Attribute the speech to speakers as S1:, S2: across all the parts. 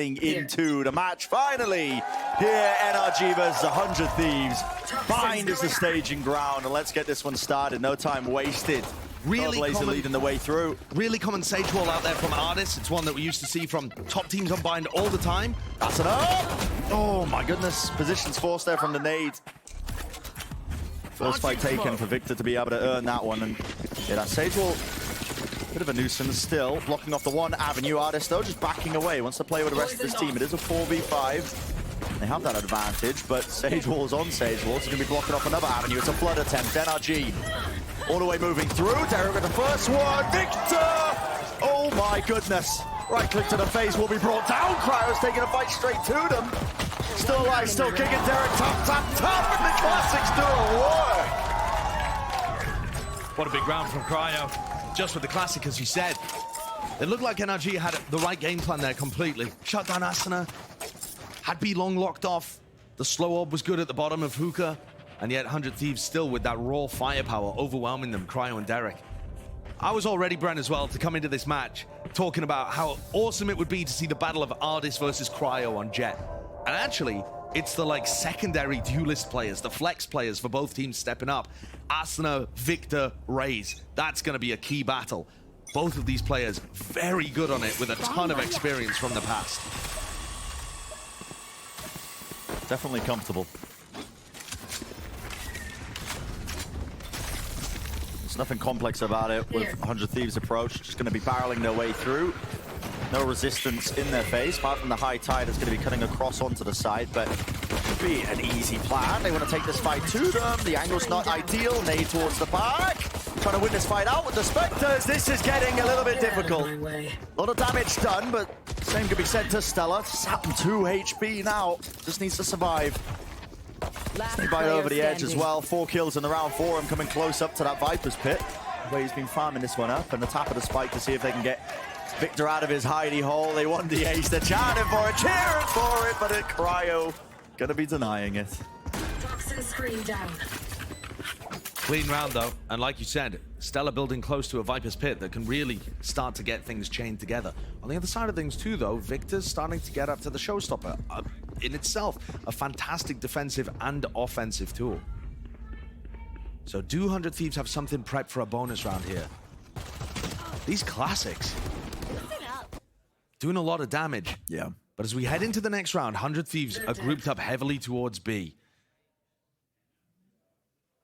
S1: into the match. Finally, here NRG versus 100 Thieves. Bind is the staging ground, and let's get this one started. No time wasted.
S2: Really
S1: Laser leading the way through.
S2: Really common Sage Wall out there from Artis. It's one that we used to see from top teams on Bind all the time.
S1: That's it up. Oh my goodness. Positions forced there from the nade. First fight taken for Victor to be able to earn that one. And yeah, that Sage Wall, bit of a nuisance still. Blocking off the one avenue. Artis though just backing away. Wants to play with the rest of his team. It is a 4v5. They have that advantage, but Sage Wall's on Sage Wall. So going to be blocking off another avenue. It's a flood attempt. NRG all the way moving through. Derek with the first one. Victor! Oh my goodness. Right click to the face will be brought down. Cryo's taking a fight straight to them. Still alive, still kicking. Derek top, and the classics do a work.
S2: What a big round from Cryo. Just with the classic, as you said. It looked like NRG had the right game plan there completely. Shut down Asuna. Had B long locked off. The slow orb was good at the bottom of Hookah. And yet 100 Thieves still with that raw firepower overwhelming them, Cryo and Derek. I was all ready, Brent, as well, to come into this match talking about how awesome it would be to see the battle of Artis versus Cryo on Jet. And actually, it's the secondary duelist players, the flex players for both teams stepping up. Asuna, Victor, Raze. That's going to be a key battle. Both of these players very good on it with a ton of experience from the past.
S1: Definitely comfortable. There's nothing complex about it with 100 Thieves approach. Just going to be barreling their way through. No resistance in their face, apart from the high tide that's going to be cutting across onto the side, but it could be an easy plan. They want to take this fight to them. The angle's not ideal. Nade towards the back. Trying to win this fight out with the Spectres. This is getting a little bit difficult. A lot of damage done, but same could be said to Stella. Sat 2 HP now. Just needs to survive. Snake bite over the edge as well. 4 kills in the round for him, coming close up to that Viper's pit, where he's been farming this one up, and the tap of the spike to see if they can get Victor out of his hidey hole. They won the ace. They're chanting for it, cheering for it, but Cryo gonna be denying it.
S3: Toxin screen down.
S2: Clean round though, and like you said, Stella building close to a Viper's pit that can really start to get things chained together. On the other side of things too though, Victor's starting to get up to the showstopper. In itself, a fantastic defensive and offensive tool. So do 100 Thieves have something prepped for a bonus round here? These classics doing a lot of damage.
S1: Yeah.
S2: But as we head into the next round, 100 Thieves are grouped up heavily towards B.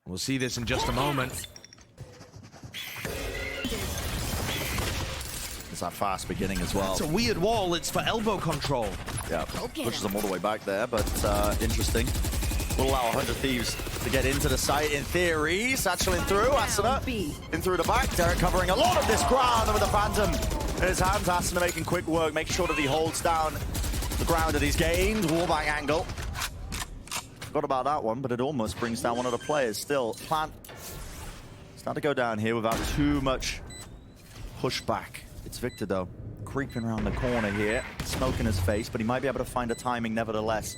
S2: We'll see this in just a moment.
S1: It's that fast beginning as well.
S2: It's a weird wall. It's for elbow control.
S1: Yeah, pushes them all the way back there, but interesting. Will allow 100 Thieves to get into the site in theory. Satcheling through, Asuna in through the back. Derek covering a lot of this ground with the Phantom in his hands. Asuna making quick work, making sure that he holds down the ground that he's gained. Wallbang angle. Forgot about that one, but it almost brings down one of the players. Still, Plant start to go down here without too much pushback. It's Victor though, creeping around the corner here, smoke in his face, but he might be able to find a timing nevertheless.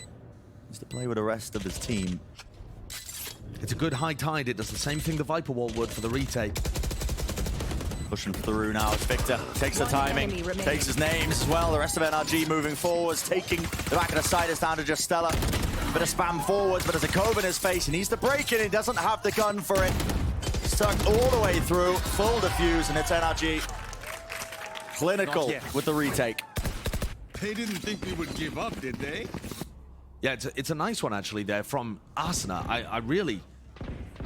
S1: Needs to play with the rest of his team.
S2: It's a good high tide. It does the same thing the Viper Wall would for the retake.
S1: Pushing through now as Victor takes the timing, takes his names as well. The rest of NRG moving forwards, taking the back of the side. It's down to just Stella. Bit of spam forwards, but there's a cove in his face. He needs to break it. He doesn't have the gun for it. Stuck all the way through, full defuse, and it's NRG. Clinical with the retake.
S4: They didn't think we would give up, did they?
S2: Yeah, it's a nice one actually there from Asuna. I really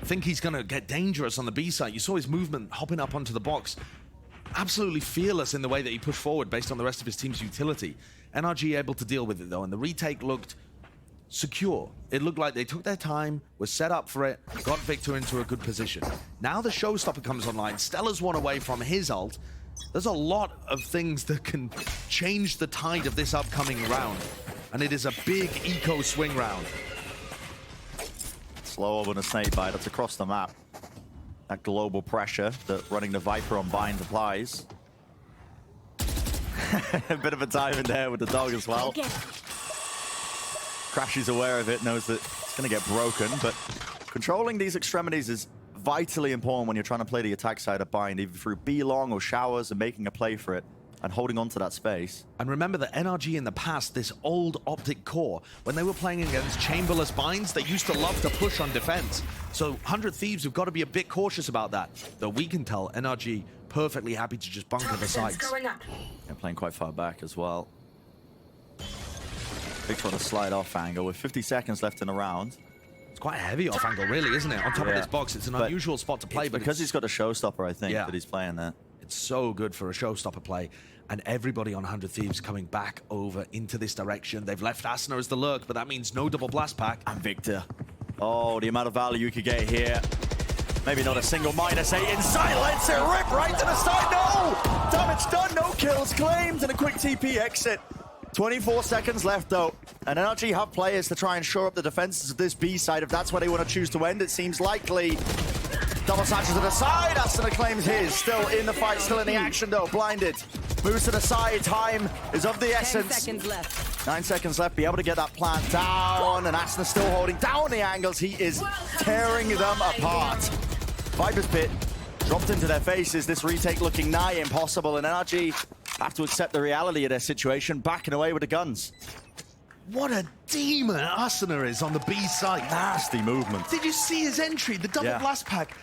S2: think he's going to get dangerous on the B side. You saw his movement hopping up onto the box. Absolutely fearless in the way that he pushed forward based on the rest of his team's utility. NRG able to deal with it though, and the retake looked secure. It looked like they took their time, was set up for it, got Victor into a good position. Now the showstopper comes online. Stella's one away from his ult. There's a lot of things that can change the tide of this upcoming round. And it is a big eco swing round.
S1: Slower than a snake bite. That's across the map. That global pressure that running the Viper on Bind applies. A bit of a dive in there with the dog as well. Crash is aware of it, knows that it's going to get broken, but controlling these extremities is vitally important when you're trying to play the attack side of Bind, either through B long or showers and making a play for it. and holding on to that space.
S2: And remember that NRG in the past, this old optic core, when they were playing against chamberless binds, they used to love to push on defense. So 100 Thieves have got to be a bit cautious about that. Though we can tell NRG perfectly happy to just bunker the sites.
S3: Going up.
S1: They're playing quite far back as well. Victor on a slide off angle with 50 seconds left in the round.
S2: It's quite a heavy off angle, really, isn't it? On top of this box, it's an unusual spot to play. But
S1: because he's got a showstopper, I think, that he's playing there.
S2: It's so good for a showstopper play. And everybody on 100 Thieves coming back over into this direction. They've left Asuna as the lurk, but that means no double blast pack.
S1: And Victor. Oh, the amount of value you could get here. Maybe not a single -8 inside. Lets it rip right to the side. No! Damage done. No kills claimed. And a quick TP exit. 24 seconds left, though. And NRG have players to try and shore up the defenses of this B side. If that's where they want to choose to end, it seems likely. Double satchel to the side. Asuna claims his. Still in the fight, still in the action, though. Blinded. Moves to the side. Time is of the essence.
S5: 10 seconds left.
S1: 9 seconds left. Be able to get that plant down. And Asuna still holding down the angles. He is tearing them apart. Viper's Pit dropped into their faces. This retake looking nigh impossible. And NRG have to accept the reality of their situation, backing away with the guns.
S2: What a demon Asuna is on the B side.
S1: Nasty movement.
S2: Did you see his entry? The double blast pack.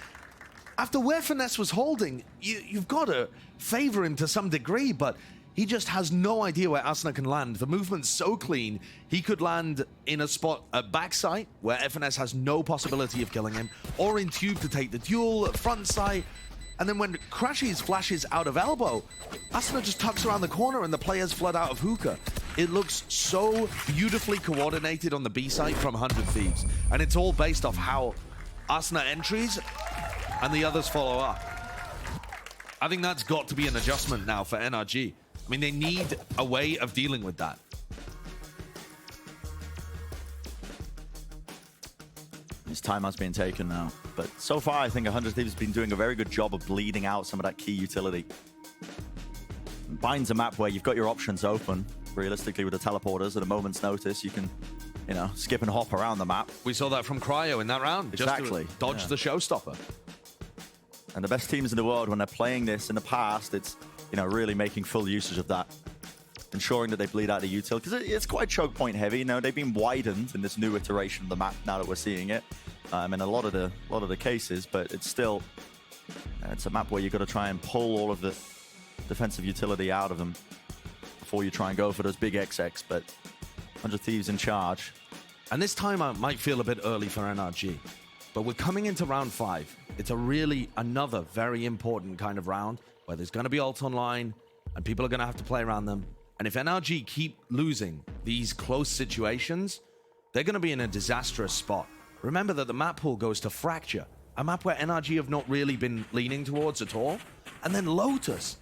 S2: After where Finesse was holding, you've got to favor him to some degree, but he just has no idea where Asuna can land. The movement's so clean, he could land in a spot at backside where FNS has no possibility of killing him, or in tube to take the duel, front side. And then when Crashes flashes out of elbow, Asuna just tucks around the corner and the players flood out of hookah. It looks so beautifully coordinated on the B side from 100 Thieves. And it's all based off how Asuna entries and the others follow up. I think that's got to be an adjustment now for NRG. I mean, they need a way of dealing with that.
S1: His time has been taken now. But so far, I think 100 Thieves has been doing a very good job of bleeding out some of that key utility. Bind's a map where you've got your options open. Realistically, with the teleporters at a moment's notice, you can, you know, skip and hop around the map.
S2: We saw that from Cryo in that round.
S1: Exactly.
S2: Just to dodge the showstopper.
S1: And the best teams in the world, when they're playing this in the past, it's, you know, really making full usage of that. Ensuring that they bleed out the util, because it's quite choke point heavy. You know, they've been widened in this new iteration of the map now that we're seeing it. In a lot of the cases, but it's still it's a map where you've got to try and pull all of the defensive utility out of them before you try and go for those big XX. But 100 Thieves in charge.
S2: And this time I might feel a bit early for NRG, but we're coming into round 5. It's another very important kind of round where there's going to be ult online and people are going to have to play around them. And if NRG keep losing these close situations, they're going to be in a disastrous spot. Remember that the map pool goes to Fracture, a map where NRG have not really been leaning towards at all. And then Lotus,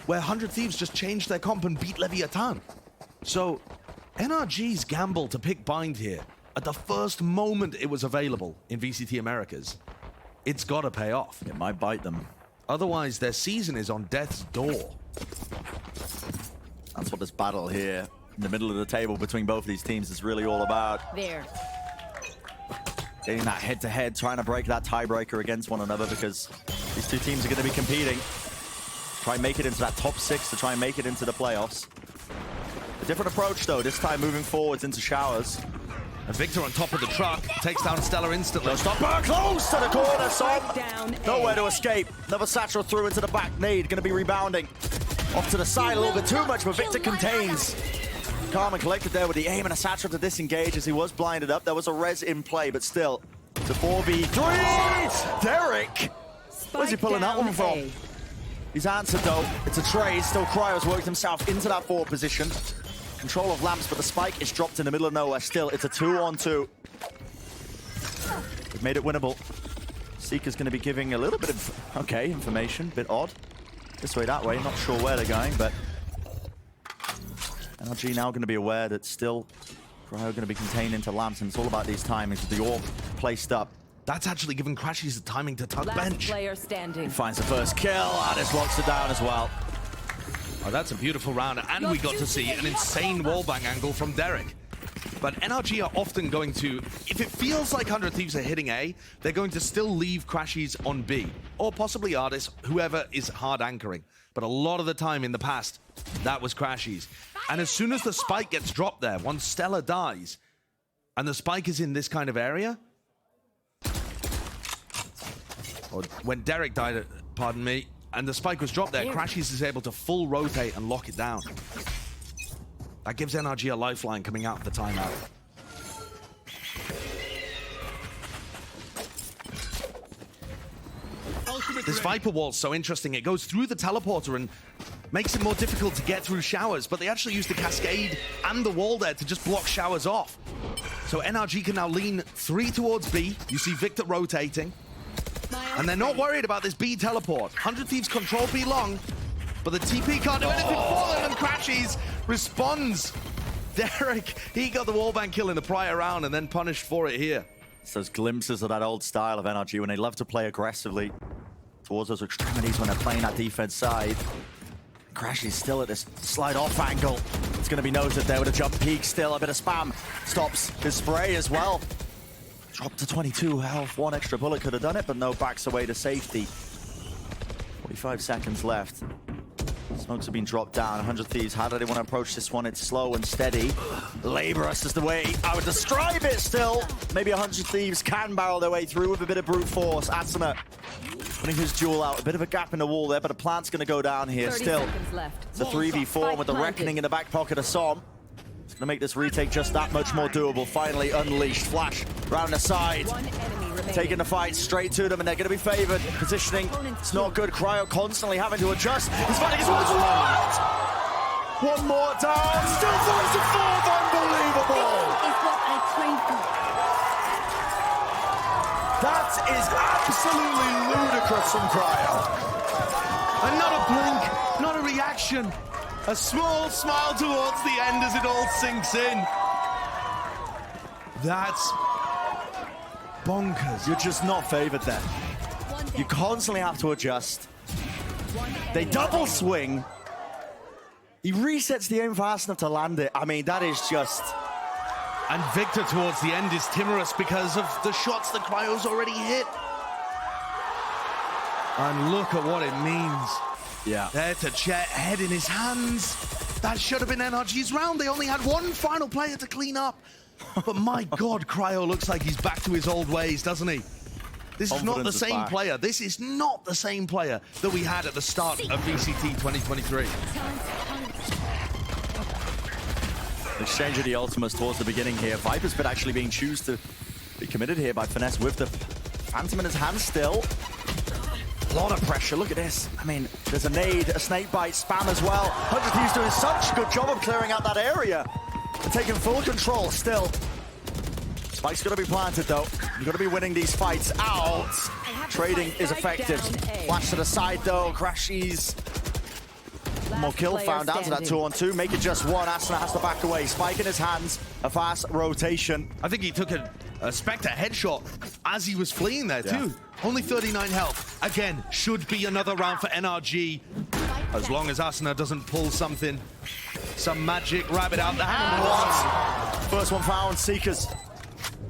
S2: where 100 Thieves just changed their comp and beat Leviathan. So NRG's gamble to pick Bind here at the first moment it was available in VCT Americas, it's got to pay off.
S1: It might bite them.
S2: Otherwise, their season is on death's door.
S1: That's what this battle here in the middle of the table between both of these teams is really all about.
S5: There.
S1: Getting that head-to-head, trying to break that tiebreaker against one another, because these two teams are going to be competing. Try and make it into that top 6 to try and make it into the playoffs. A different approach, though, this time moving forwards into showers.
S2: And Victor on top of the truck takes down Stellar instantly.
S1: Stopper close to the corner, Som. Nowhere to escape. Another satchel through into the back. Nade going to be rebounding. Off to the side a little bit too much, but Victor contains. Calm and collected there with the aim and a satchel to disengage as he was blinded up. There was a res in play, but still, the 4v3. Derek! Where's he pulling that one from? He's answered, though. It's a trade. Still, Cryo's worked himself into that forward position. Control of lamps, but the spike is dropped in the middle of nowhere. Still, it's a 2-on-2. They've made it winnable. Seeker's going to be giving a little bit of, information. Bit odd. This way, that way. Not sure where they're going, but NRG now going to be aware that still Cryo going to be contained into lamps, and it's all about these timings with the orb placed up.
S2: That's actually given Crashes the timing to tuck bench.
S5: Player standing.
S1: He finds the first kill, and this locks it down as well.
S2: Oh, that's a beautiful round, and we got to see an insane wallbang angle from Derek. But NRG are often going to, if it feels like 100 Thieves are hitting A, they're going to still leave Crashies on B. Or possibly Artis, whoever is hard anchoring. But a lot of the time in the past, that was Crashies. And as soon as the spike gets dropped there, once Stella dies, and the spike is in this kind of area, or when Derek died, pardon me, and the spike was dropped there, Crashies is able to full rotate and lock it down. That gives NRG a lifeline coming out of the timeout. This Viper wall's so interesting. It goes through the teleporter and makes it more difficult to get through showers, but they actually use the cascade and the wall there to just block showers off. So NRG can now lean 3 towards B. You see Victor rotating. And they're not worried about this B teleport. 100 Thieves control B long, but the TP can't do anything for them, and Crashies responds. Derek, he got the wallbang kill in the prior round and then punished for it here.
S1: It's those glimpses of that old style of NRG when they love to play aggressively towards those extremities when they're playing that defense side. Crashies still at this slide off angle. It's going to be noted there with a jump peak still. A bit of spam stops his spray as well. Dropped to 22 health. One extra bullet could have done it, but no, backs away to safety. 45 seconds left. Smokes have been dropped down. 100 Thieves, how do they want to approach this one? It's slow and steady. Laborious is the way I would describe it still. Maybe 100 Thieves can barrel their way through with a bit of brute force. Asuna putting his duel out. A bit of a gap in the wall there, but a plant's going to go down here still. It's a 3v4 with the Reckoning in the back pocket of Som. It's going to make this retake just that much more doable. Finally unleashed. Flash round the side. Taking the fight straight to them, and they're going to be favored. Positioning, it's not good. Cryo constantly having to adjust. He's fighting his one's what? One more down. Still finds the fourth. Unbelievable.
S3: Is what I trained for.
S1: That is absolutely ludicrous from Cryo.
S2: And not a blink, not a reaction. A small smile towards the end as it all sinks in. That's bonkers.
S1: You're just not favored there. You constantly have to adjust. They double swing. He resets the aim fast enough to land it. I mean, that is just...
S2: And Victor towards the end is timorous because of the shots that Cryo's already hit. And look at what it means.
S1: Yeah.
S2: There to Chet, head in his hands. That should have been NRG's round. They only had one final player to clean up. But my God, Cryo looks like he's back to his old ways, doesn't he? This is not the same player. This is not the same player that we had at the start of VCT 2023.
S1: Exchange of the ultimates towards the beginning here. Viper's been actually being chosen to be committed here by Finesse with the Phantom in his hand still. A lot of pressure, look at this. I mean, there's a nade, a snake bite, spam as well. 100 Thieves doing such a good job of clearing out that area. And taking full control still. Spike's gonna be planted though. You've gotta be winning these fights out. Trading is effective. Flash to the side though, Crashies. One more kill found down to that 2-on-2. Make it just one. Asuna has to back away. Spike in his hands. A fast rotation.
S2: I think he took a Spectre headshot as he was fleeing there too. Only 39 health. Again, should be another round for NRG. As long as Asuna doesn't pull something. Some magic rabbit out the hand.
S1: What? First one found. Seekers.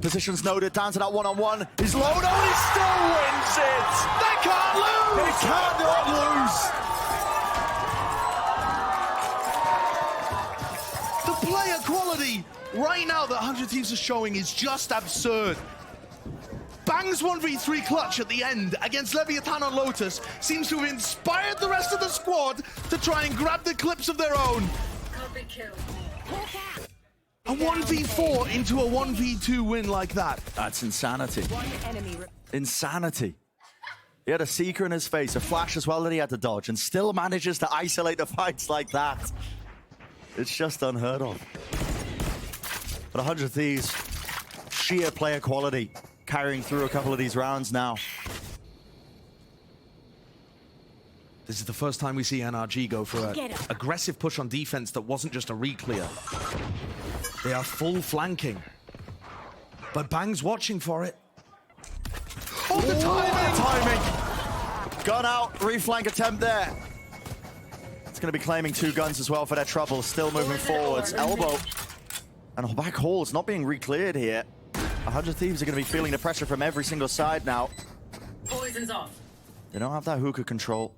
S1: Positions noted down to that one-on-one. He's low. No, he still wins it.
S2: They can't lose.
S1: They cannot lose.
S2: Player quality right now that 100 Thieves are showing is just absurd. Bang's 1v3 clutch at the end against Leviathan on Lotus seems to have inspired the rest of the squad to try and grab the clips of their own. A 1v4 into a 1v2 win like that.
S1: That's insanity. Insanity. He had a Seeker in his face, a flash as well that he had to dodge, and still manages to isolate the fights like that. It's just unheard of. But 100 Thieves, sheer player quality, carrying through a couple of these rounds now.
S2: This is the first time we see NRG go for an aggressive push on defense that wasn't just a re-clear. They are full flanking. But Bang's watching for it.
S1: Oh, the timing! Gun out, reflank attempt there. It's going to be claiming 2 guns as well for their trouble. Still moving forwards. Elbow And back hall's not being re-cleared here. 100 Thieves are going to be feeling the pressure from every single side now.
S3: Poison's off.
S1: They don't have that hookah control.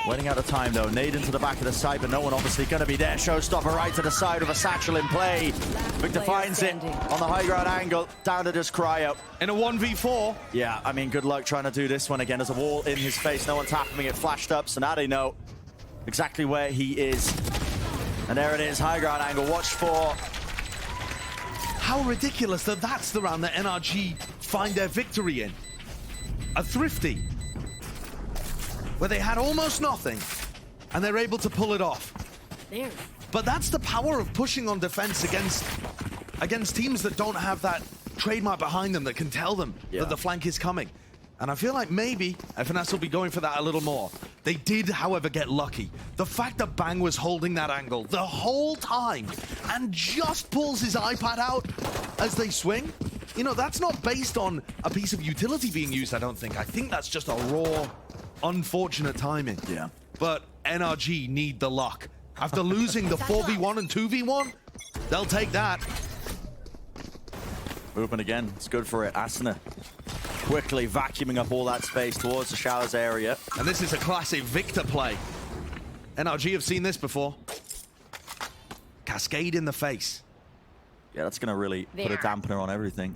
S1: Waiting out of time though. Nade into the back of the site, but no one obviously going to be there. Showstopper right to the side with a satchel in play. Victor finds it on the high ground angle. Down to just cryo.
S2: In a 1v4.
S1: Yeah, I mean, good luck trying to do this one again. There's a wall in his face. No one's tapping it. Flashed up, so now they know exactly where he is. And there it is, high ground angle. Watch for...
S2: How ridiculous that that's the round that NRG find their victory in. A thrifty, where they had almost nothing, and they're able to pull it off.
S3: There.
S2: But that's the power of pushing on defense against teams that don't have that trademark behind them that can tell them that the flank is coming. And I feel like maybe FNS will be going for that a little more. They did, however, get lucky. The fact that Bang was holding that angle the whole time and just pulls his iPad out as they swing, you know, that's not based on a piece of utility being used, I don't think. I think that's just a raw, unfortunate timing.
S1: Yeah.
S2: But NRG need the luck. After losing the 4v1 and 2v1, they'll take that.
S1: Movement again. It's good for it. Asuna quickly vacuuming up all that space towards the showers area.
S2: And this is a classic Victor play. NRG have seen this before. Cascade in the face.
S1: Yeah, that's going to really put a dampener on everything.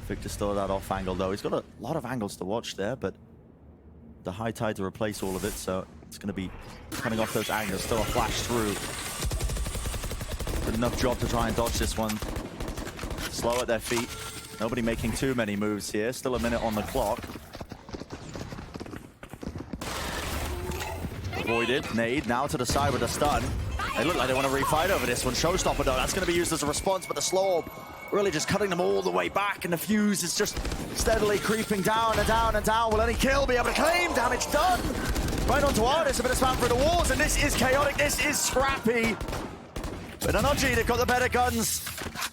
S1: Victor still that off angle, though. He's got a lot of angles to watch there, but the high tide to replace all of it, so it's going to be coming off those angles. Still a flash through. Good enough job to try and dodge this one. Slow at their feet. Nobody making too many moves here. Still a minute on the clock. Avoided. Nade now to the side with a stun. They look like they want to refight over this one. Showstopper though, that's going to be used as a response, but the slow really just cutting them all the way back, and the fuse is just steadily creeping down and down and down. Will any kill be able to claim? Damage done. Right onto Artis, a bit of spam through the walls, and this is chaotic. This is scrappy. But NRG, they've got the better guns.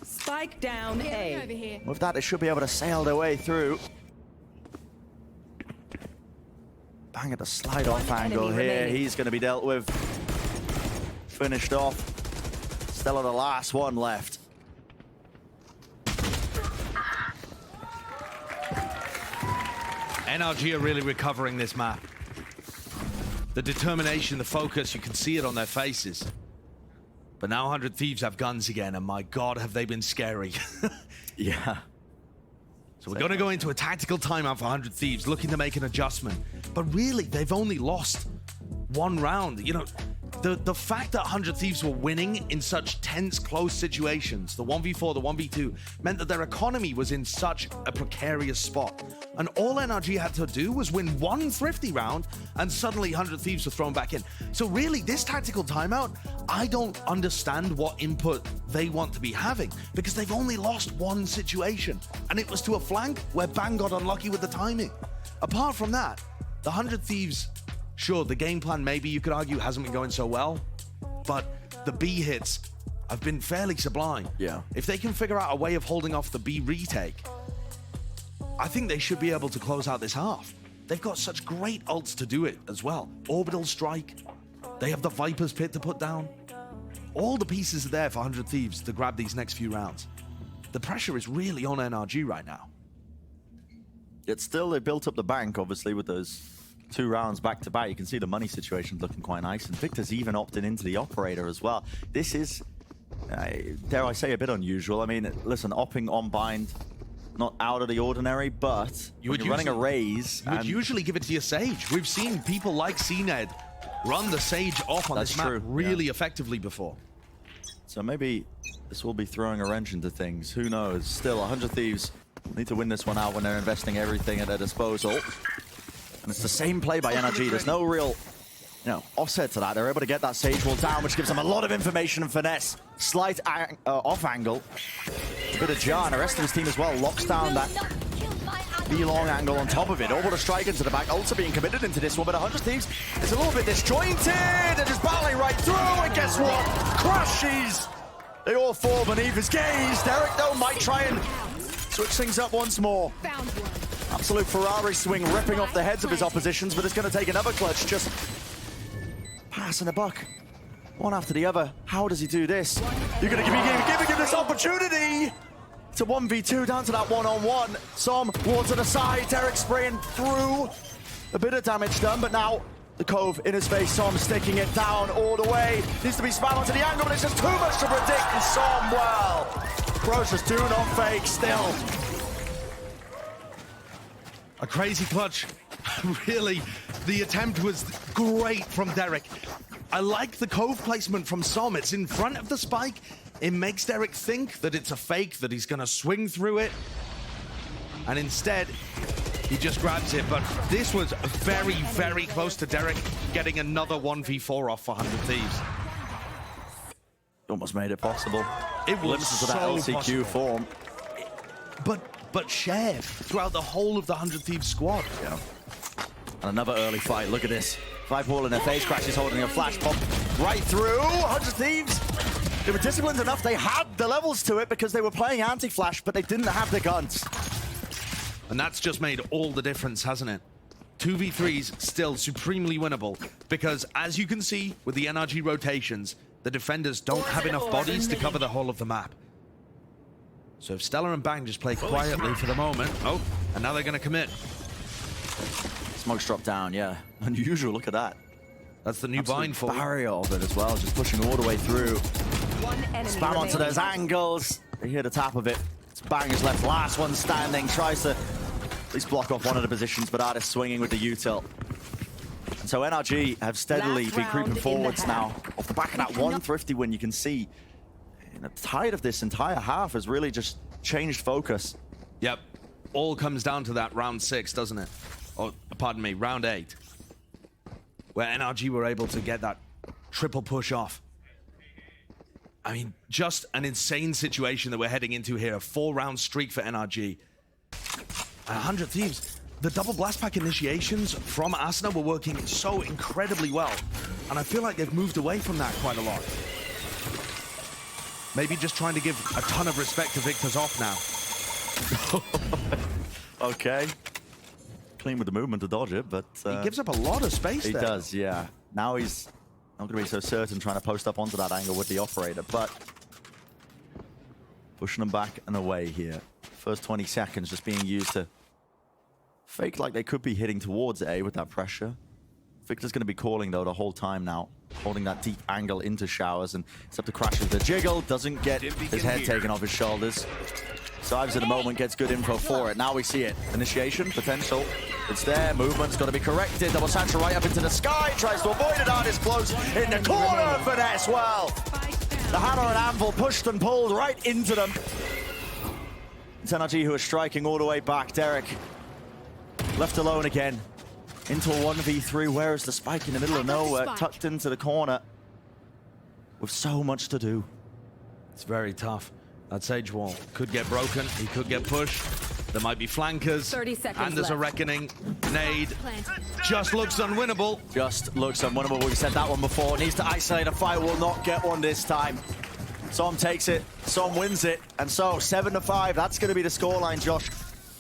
S5: Spike down A.
S3: Over here.
S1: With that, they should be able to sail their way through. Bang at the slide off angle here.
S5: remaining.
S1: He's going to be dealt with. Finished off. Stella, the last one left.
S2: NRG are really recovering this map. The determination, the focus, you can see it on their faces. But now 100 Thieves have guns again, and my God, have they been scary.
S1: Yeah.
S2: So we're going to go into a tactical timeout for 100 Thieves, looking to make an adjustment. But really, they've only lost one round. You know, the fact that 100 Thieves were winning in such tense, close situations, the 1v4, the 1v2, meant that their economy was in such a precarious spot. And all NRG had to do was win one thrifty round, and suddenly 100 Thieves were thrown back in. So really, this tactical timeout, I don't understand what input they want to be having, because they've only lost one situation, and it was to a flank where Bang got unlucky with the timing. Apart from that, the 100 Thieves, sure, the game plan maybe you could argue hasn't been going so well, but the B hits have been fairly sublime.
S1: Yeah.
S2: If they can figure out a way of holding off the B retake, I think they should be able to close out this half. They've got such great ults to do it as well. Orbital strike. They have the Viper's Pit to put down. All the pieces are there for 100 Thieves to grab these next few rounds. The pressure is really on NRG right now.
S1: Yet still, they built up the bank, obviously, with those 2 rounds back to back. You can see the money situation looking quite nice, and Victor's even opted into the operator as well. This is, dare I say, a bit unusual. I mean, listen, opping on bind, not out of the ordinary, but you're running a raise.
S2: You would usually give it to your Sage. We've seen people like CNED run the Sage off on this map really effectively before.
S1: So maybe this will be throwing a wrench into things. Who knows? Still, 100 Thieves need to win this one out when they're investing everything at their disposal. And it's the same play by NRG. There's no real, offset to that. They're able to get that Sage wall down, which gives them a lot of information and finesse. Slight off angle. Bit of jar, and the rest of his team as well locks down that B-long angle on top of it. Orbital strike into the back. Also being committed into this one, but 100 Thieves is a little bit disjointed. They're just battling right through, and guess what? Crashes! They all fall beneath his gaze. Derek, though, might try and switch things up once more.
S3: Found one.
S1: Absolute Ferrari swing, ripping off the heads of his oppositions, but it's going to take another clutch, just passing a buck. One after the other. How does he do this? You're going to giving him this opportunity. It's a 1v2 down to that one-on-one. Som, ward to the side. Derek spraying through. A bit of damage done, but now the Cove in his face. Som sticking it down all the way. Needs to be spammed onto the angle, but it's just too much to predict. And Som, well, pros just do not fake still.
S2: A crazy clutch. Really, the attempt was great from Derek. I like the Cove placement from Som. It's in front of the spike. It makes Derek think that it's a fake, that he's going to swing through it. And instead, he just grabs it. But this was very, very close to Derek getting another 1v4 off for 100 Thieves.
S1: Almost made it possible.
S2: It was
S1: to that LCQ
S2: possible.
S1: form.
S2: But shared throughout the whole of the 100 Thieves squad.
S1: Yeah. And another early fight. Look at this. 5-ball in their face. Crash is holding a flash pop right through. 100 Thieves. They were disciplined enough. They had the levels to it because they were playing anti-flash, but they didn't have the guns.
S2: And that's just made all the difference, hasn't it? 2v3s still supremely winnable because, as you can see with the NRG rotations, the defenders don't have enough bodies to cover the whole of the map. So if Stellar and Bang just play quietly for the moment, oh, and now they're going to commit.
S1: Smoke's dropped down, yeah. Unusual, look at that.
S2: That's the new bind for
S1: barrier of it as well, just pushing all the way through.
S5: One enemy
S1: Spam onto
S5: remaining.
S1: those angles. They hear the tap of it. Bang is left, last one standing. Tries to at least block off one of the positions, but Artist swinging with the util. And so NRG have steadily
S5: Last
S1: been
S5: round
S1: creeping
S5: in the
S1: forwards
S5: half.
S1: now. Off the back of that one Thrifty win, you can see the tide of this entire half has really just changed focus.
S2: Yep. All comes down to that round 6, doesn't it? Oh, pardon me, round 8. Where NRG were able to get that triple push off. I mean, just an insane situation that we're heading into here. A 4-round streak for NRG. 100 Thieves. The double blast pack initiations from Asuna were working so incredibly well. And I feel like they've moved away from that quite a lot. Maybe just trying to give a ton of respect to Victor's off now.
S1: Okay. Clean with the movement to dodge it, but...
S2: He gives up a lot of space
S1: He
S2: there.
S1: does, yeah. Now he's not going to be so certain trying to post up onto that angle with the operator, but pushing them back and away here. First 20 seconds just being used to fake like they could be hitting towards A with that pressure. Victor's going to be calling, though, the whole time now, holding that deep angle into showers, and it's up to Crash with the jiggle. Doesn't get his head taken off his shoulders. Dives at the moment, gets good info for it. Now we see it. Initiation, potential. It's there. Movement's got to be corrected. Double Santra right up into the sky. Tries to avoid it. Artist close in the corner. Finesse well. The hammer and anvil pushed and pulled right into them. It's NRG who are striking all the way back. Derek left alone again. Into a 1v3. Where is the spike in the middle of nowhere? Tucked into the corner. With so much to do.
S2: It's very tough. That Sage wall could get broken. He could get pushed. There might be flankers.
S5: 30 seconds
S2: and there's a
S5: left.
S2: reckoning. Nade just looks unwinnable.
S1: Just looks unwinnable. We've said that one before. Needs to isolate a fight. Will not get one this time. Som takes it. Som wins it. And so 7-5. That's going to be the scoreline, Josh.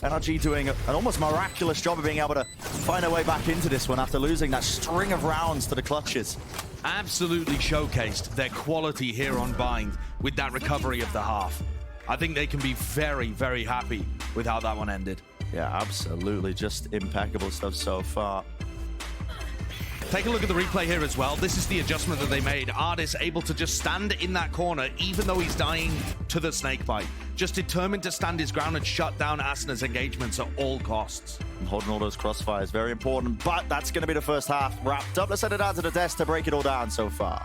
S1: NRG doing an almost miraculous job of being able to find a way back into this one after losing that string of rounds to the clutches.
S2: Absolutely showcased their quality here on Bind with that recovery of the half. I think they can be very, very happy with how that one ended.
S1: Yeah, absolutely. Just impeccable stuff so far.
S2: Take a look at the replay here as well. This is the adjustment that they made. Artis able to just stand in that corner, even though he's dying to the snake bite. Just determined to stand his ground and shut down Asuna's engagements at all costs.
S1: And holding all those crossfires, very important. But that's going to be the first half wrapped up. Let's send it out to the desk to break it all down so far.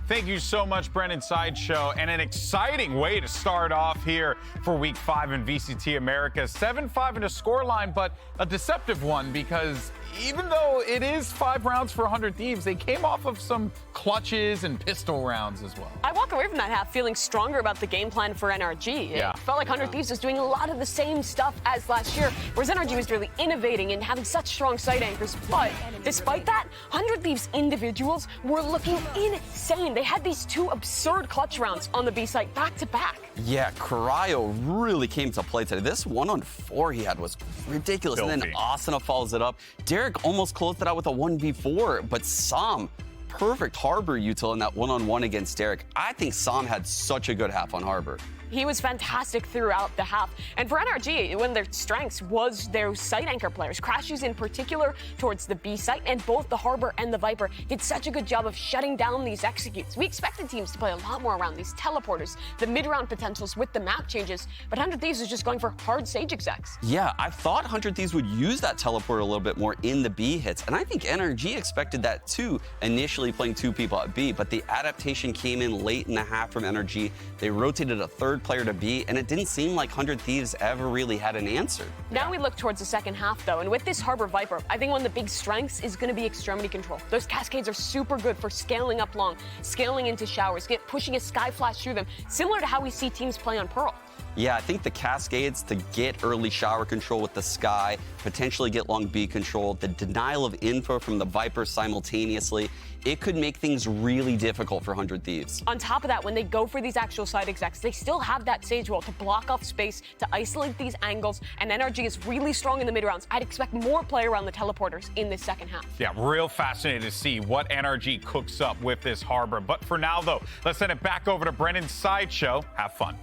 S6: Thank you so much, Brennan Sideshow, and an exciting way to start off here for Week 5 in VCT America. 7-5 in a scoreline, but a deceptive one because even though it is 5 rounds for 100 Thieves, they came off of some clutches and pistol rounds as well.
S7: I walk away from that half feeling stronger about the game plan for NRG.
S6: Yeah.
S7: It felt like 100 Thieves was doing a lot of the same stuff as last year, whereas NRG was really innovating and having such strong side anchors. But despite that, 100 Thieves individuals were looking insane. They had these 2 absurd clutch rounds on the B site back to back.
S8: Yeah, Cryo really came to play today. This 1-on-4 he had was ridiculous. And then
S6: Filthy.
S8: Asuna follows it up. Derek almost closed it out with a 1v4, but Som perfect Harbor util in that one-on-one against Derek. I think Sam had such a good half on Harbor.
S7: He was fantastic throughout the half. And for NRG, one of their strengths was their site anchor players. Crashes in particular towards the B site, and both the Harbor and the Viper did such a good job of shutting down these executes. We expected teams to play a lot more around these teleporters, the mid-round potentials with the map changes, but 100 Thieves was just going for hard Sage execs.
S8: Yeah, I thought 100 Thieves would use that teleport a little bit more in the B hits, and I think NRG expected that too, initially playing 2 people at B, but the adaptation came in late in the half from NRG. They rotated a third player to B, and it didn't seem like 100 Thieves ever really had an answer.
S7: Now we look towards the second half, though, and with this Harbor Viper, I think one of the big strengths is going to be extremity control. Those cascades are super good for scaling up long, scaling into showers, pushing a sky flash through them, similar to how we see teams play on Pearl.
S8: Yeah, I think the cascades to get early shower control with the Sky, potentially get long B control, the denial of info from the Viper simultaneously, it could make things really difficult for 100 Thieves.
S7: On top of that, when they go for these actual side execs, they still have that Sage wall to block off space, to isolate these angles, and NRG is really strong in the mid rounds. I'd expect more play around the teleporters in this second half.
S6: Yeah, real fascinating to see what NRG cooks up with this Harbor. But for now, though, let's send it back over to Brennan's sideshow. Have fun.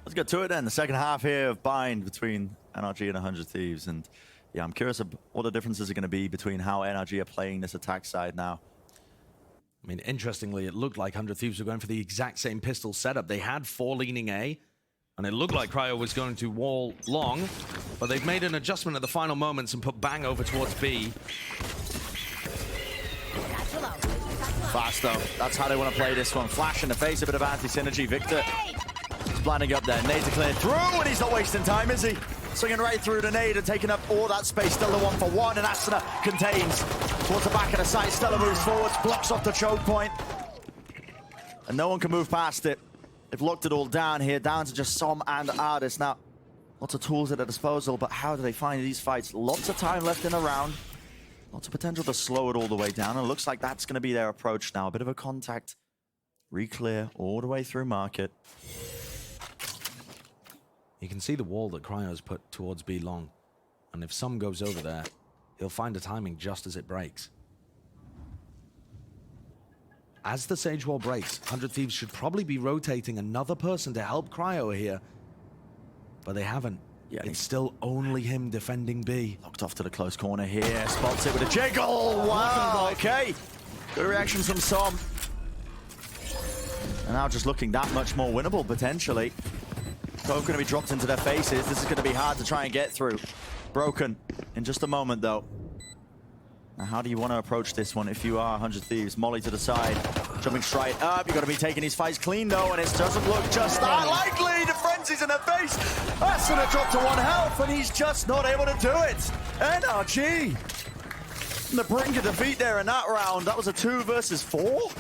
S1: Let's get to it then. The second half here of Bind between NRG and 100 Thieves. And yeah, I'm curious what the differences are going to be between how NRG are playing this attack side now.
S2: I mean, interestingly, it looked like 100 Thieves were going for the exact same pistol setup. They had 4 leaning A, and it looked like Cryo was going to wall long, but they've made an adjustment at the final moments and put Bang over towards B.
S1: Fast though. That's how they want to play this one. Flash in the face, a bit of anti-synergy. Victor blinding up there. Nades are cleared through, and he's not wasting time, is he? Swinging right through the nade and taking up all that space. Still the 1-for-1, and Asuna contains towards the back of the site. Stella moves forwards, blocks off the choke point, and no one can move past it. They've locked it all down here, down to just Som and Ardis. Now, lots of tools at their disposal, but how do they find these fights? Lots of time left in the round. Lots of potential to slow it all the way down, and it looks like that's going to be their approach now. A bit of a contact, re-clear all the way through market.
S2: You can see the wall that Cryo's put towards B long, and if Som goes over there, he'll find a timing just as it breaks. As the Sage wall breaks, 100 Thieves should probably be rotating another person to help Cryo here, but they haven't. Yeah, it's still only him defending B.
S1: Locked off to the close corner here, spots it with a jiggle. Wow, okay. Good reaction from Som. And now just looking that much more winnable, potentially. Both going to be dropped into their faces. This is going to be hard to try and get through. Broken in just a moment, though. Now, how do you want to approach this one if you are 100 Thieves? Molly to the side, jumping straight up. You've got to be taking these fights clean, though, and it doesn't look just that likely. The frenzy's in their face. Asuna dropped to 1 health, and he's just not able to do it. NRG on the brink of defeat there in that round. That was a 2 versus 4.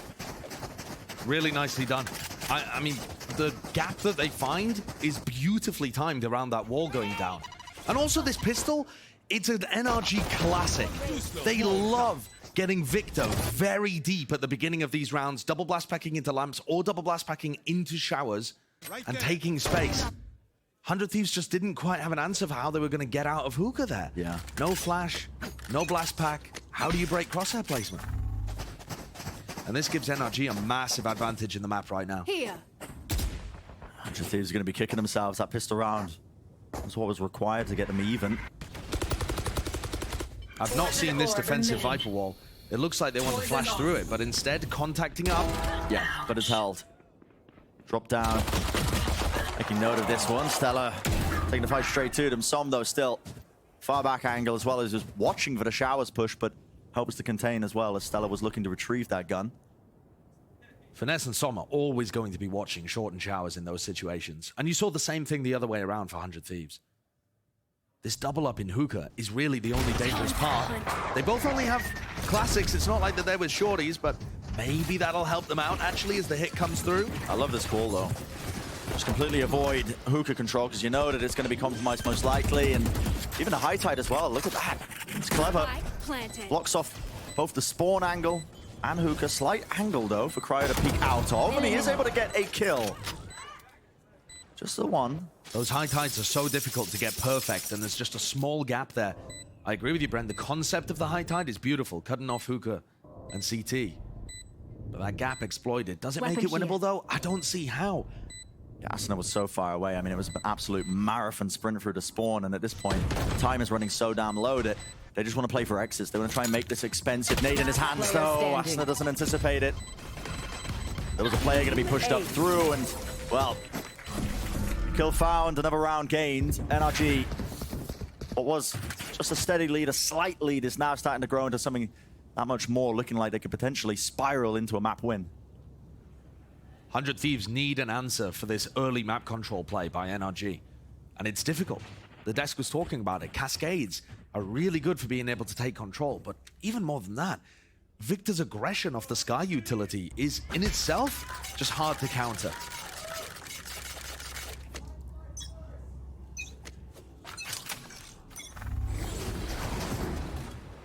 S2: Really nicely done. I mean, the gap that they find is beautifully timed around that wall going down. And also this pistol, it's an NRG classic. They love getting Victor very deep at the beginning of these rounds, double blast packing into lamps or double blast packing into showers and taking space. 100 Thieves just didn't quite have an answer for how they were going to get out of hookah there.
S1: Yeah.
S2: No flash, no blast pack. How do you break crosshair placement? And this gives NRG a massive advantage in the map right now.
S5: Here.
S1: 100 Thieves are going to be kicking themselves. That pistol round was what was required to get them even.
S2: I've not seen this defensive Viper wall. It looks like they want to flash through it, but instead contacting up.
S1: Yeah, but it's held. Drop down. Making note of this one. Stella taking the fight straight to them. Som, though, still far back angle as well as just watching for the showers push, but helps to contain as well as Stella was looking to retrieve that gun.
S2: Finesse and Som are always going to be watching short and showers in those situations. And you saw the same thing the other way around for 100 Thieves. This double up in hookah is really the only dangerous part. They both only have classics. It's not like that they're with shorties, but maybe that'll help them out actually as the hit comes through.
S1: I love this call though. Just completely avoid hookah control because you know that it's going to be compromised most likely, and even the high tide as well. Look at that. It's clever. Blocks off both the spawn angle and hookah. Slight angle though for Cryo to peek out of, and he is able to get a kill. Just the one.
S2: Those high tides are so difficult to get perfect, and there's just a small gap there. I agree with you, Brent. The concept of the high tide is beautiful, cutting off Hookah and CT. But that gap exploited. Does it make it winnable, though? I don't see how.
S1: Yeah, Asuna was so far away. I mean, it was an absolute marathon sprint through the spawn, and at this point, time is running so damn low that they just want to play for exits. They want to try and make this expensive. Nade in his hands, though. Asuna doesn't anticipate it. There was a player going to be pushed up through, and, well, kill found, another round gained. NRG, what was just a steady lead, a slight lead, is now starting to grow into something that much more, looking like they could potentially spiral into a map win.
S2: 100 Thieves need an answer for this early map control play by NRG. And it's difficult. The desk was talking about it. Cascades are really good for being able to take control. But even more than that, Victor's aggression off the Sky utility is in itself just hard to counter.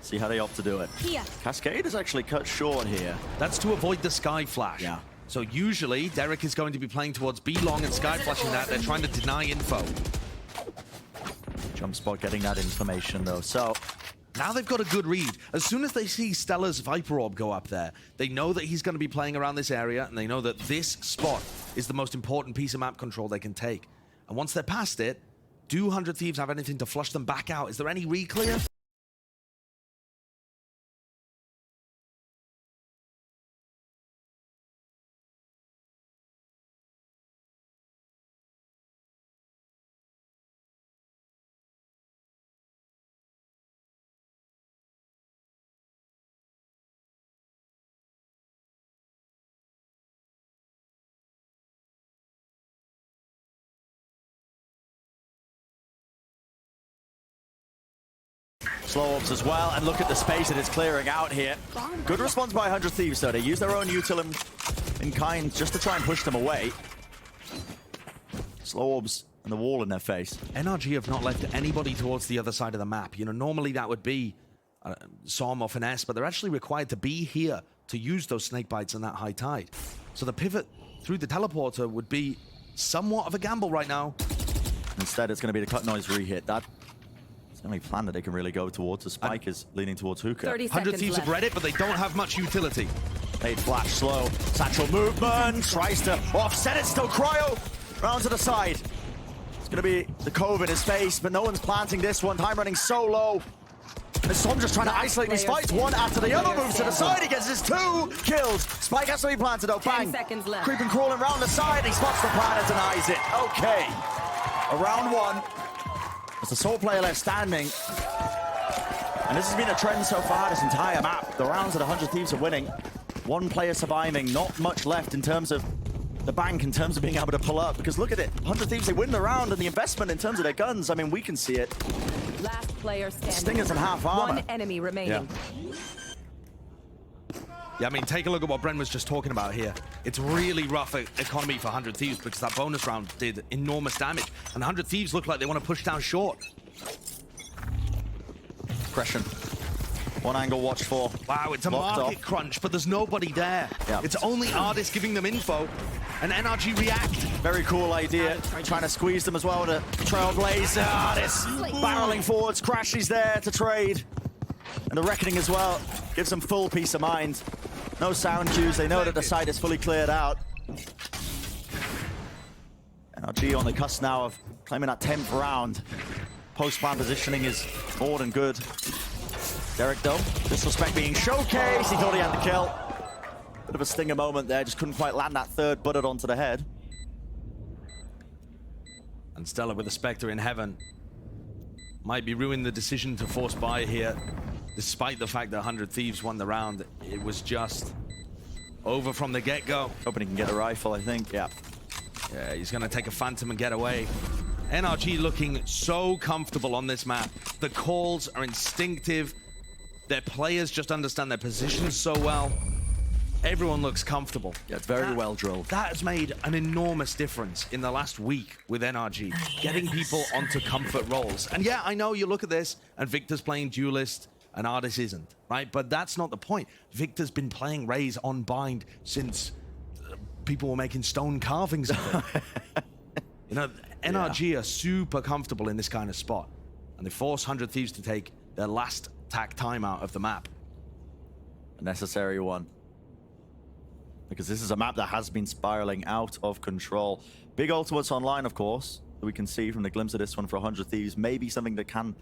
S1: See how they opt to do it.
S5: Here.
S1: Cascade is actually cut short here.
S2: That's to avoid the Sky Flash.
S1: Yeah.
S2: So usually, Derek is going to be playing towards B long and Sky Flashing that. They're trying to deny info.
S1: Jump spot getting that information, though. So
S2: now they've got a good read. As soon as they see Stella's Viper Orb go up there, they know that he's going to be playing around this area, and they know that this spot is the most important piece of map control they can take. And once they're past it, do 100 Thieves have anything to flush them back out? Is there any re-clear?
S1: slow orbs as well, and look at the space that it's clearing out here. Good response by 100 Thieves, though. They use their own util in kind just to try and push them away. Slow orbs and the wall in their face.
S2: NRG have not left anybody towards the other side of the map. You know, normally that would be Som or Finesse, but they're actually required to be here to use those snake bites in that high tide. So the pivot through the teleporter would be somewhat of a gamble right now.
S1: Instead, it's going to be the cut noise re-hit. That's the only plan that they can really go towards. The spike is leaning towards Hookah.
S2: 100 Thieves have read it, but they don't have much utility.
S1: Made flash slow. Satchel movement. Tries to offset it. Still cryo. Round to the side. It's going to be the cove in his face, but no one's planting this one. Time running so low. And Som just trying to isolate these fights. One after the other moves to the side. He gets his 2 kills. Spike has to be planted though. Bang.
S5: 10 seconds left.
S1: Creeping, crawling around the side. He spots the plan and denies it. Okay. Around 1. It's the sole player left standing. And this has been a trend so far this entire map. The rounds that 100 Thieves are winning. 1 player surviving. Not much left in terms of the bank, in terms of being able to pull up. Because look at it. 100 Thieves, they win the round, and the investment in terms of their guns, I mean, we can see it.
S5: Last player standing.
S1: Stingers in half armor.
S5: 1 enemy remaining.
S2: Yeah, I mean, take a look at what Bren was just talking about here. It's really rough economy for 100 Thieves because that bonus round did enormous damage. And 100 Thieves look like they want to push down short.
S1: Aggression. 1 angle watch for.
S2: Wow, it's a market crunch, but there's nobody there.
S1: Yeah.
S2: It's only Artist giving them info, and NRG react.
S1: Very cool idea. Trying to squeeze them as well with a Trailblazer. Artist barreling forwards. Crashy's there to trade. And the Reckoning as well. Gives them full peace of mind. No sound cues. They know that the site is fully cleared out. NRG on the cusp now of claiming that 10th round. Post-plan positioning is more than good. Derek, though, disrespect being showcased. He thought he had the kill. Bit of a stinger moment there. Just couldn't quite land that 3rd butted onto the head.
S2: And Stella with the Spectre in heaven. Might be ruining the decision to force buy here. Despite the fact that 100 Thieves won the round, it was just over from the get-go.
S1: Hoping he can get a rifle, I think. Yeah.
S2: Yeah, he's going to take a Phantom and get away. NRG looking so comfortable on this map. The calls are instinctive. Their players just understand their positions so well. Everyone looks comfortable.
S1: Yeah, it's very well drilled.
S2: That has made an enormous difference in the last week with NRG, getting people onto comfort roles. And yeah, I know you look at this, and Victor's playing Duelist, and Artist isn't, right? But that's not the point. Victor's been playing Raze on bind since people were making stone carvings of it. You know, NRG are super comfortable in this kind of spot, and they force 100 Thieves to take their last tack timeout of the map.
S1: A necessary one. Because this is a map that has been spiraling out of control. Big ultimates online, of course, that we can see from the glimpse of this one for 100 Thieves. Maybe something that can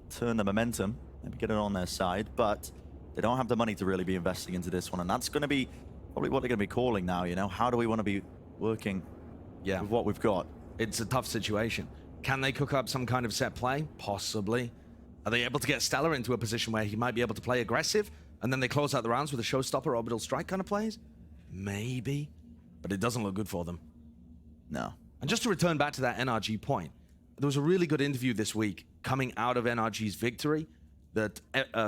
S1: turn the momentum, maybe get it on their side, but they don't have the money to really be investing into this one, and that's going to be probably what they're going to be calling now, you know? How do we want to be working with what we've got?
S2: It's a tough situation. Can they cook up some kind of set play? Possibly. Are they able to get Stellar into a position where he might be able to play aggressive, and then they close out the rounds with a showstopper orbital strike kind of plays? Maybe. But it doesn't look good for them.
S1: No.
S2: And just to return back to that NRG point, there was a really good interview this week coming out of NRG's victory that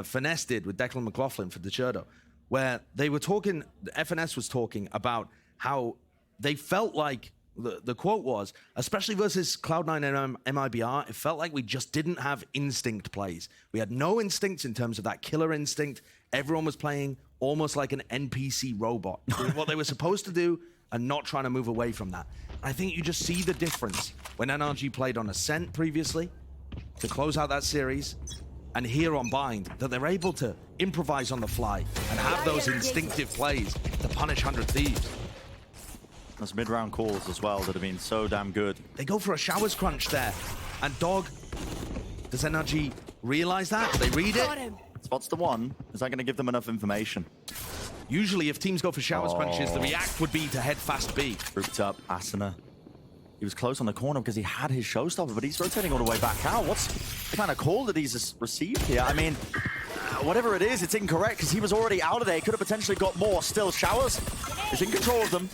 S2: Finesse did with Declan McLaughlin for Decerto, where they were talking, FNS was talking about how they felt like, the quote was, especially versus Cloud9 and MIBR, it felt like we just didn't have instinct plays. We had no instincts in terms of that killer instinct. Everyone was playing almost like an NPC robot, doing what they were supposed to do and not trying to move away from that. I think you just see the difference when NRG played on Ascent previously to close out that series, and here on Bind, that they're able to improvise on the fly and have those instinctive plays to punish 100 Thieves.
S1: Those mid-round calls as well that have been so damn good.
S2: They go for a showers crunch there. And Dog, does NRG realize that? They read it?
S1: Spots the one. Is that going to give them enough information?
S2: Usually if teams go for showers crunches, the react would be to head fast B.
S1: Grouped up, Asuna. He was close on the corner because he had his showstopper, but he's rotating all the way back out. What's the kind of call that he's received here? I mean, whatever it is, it's incorrect because he was already out of there. He could have potentially got more. Still, Showers is in control of them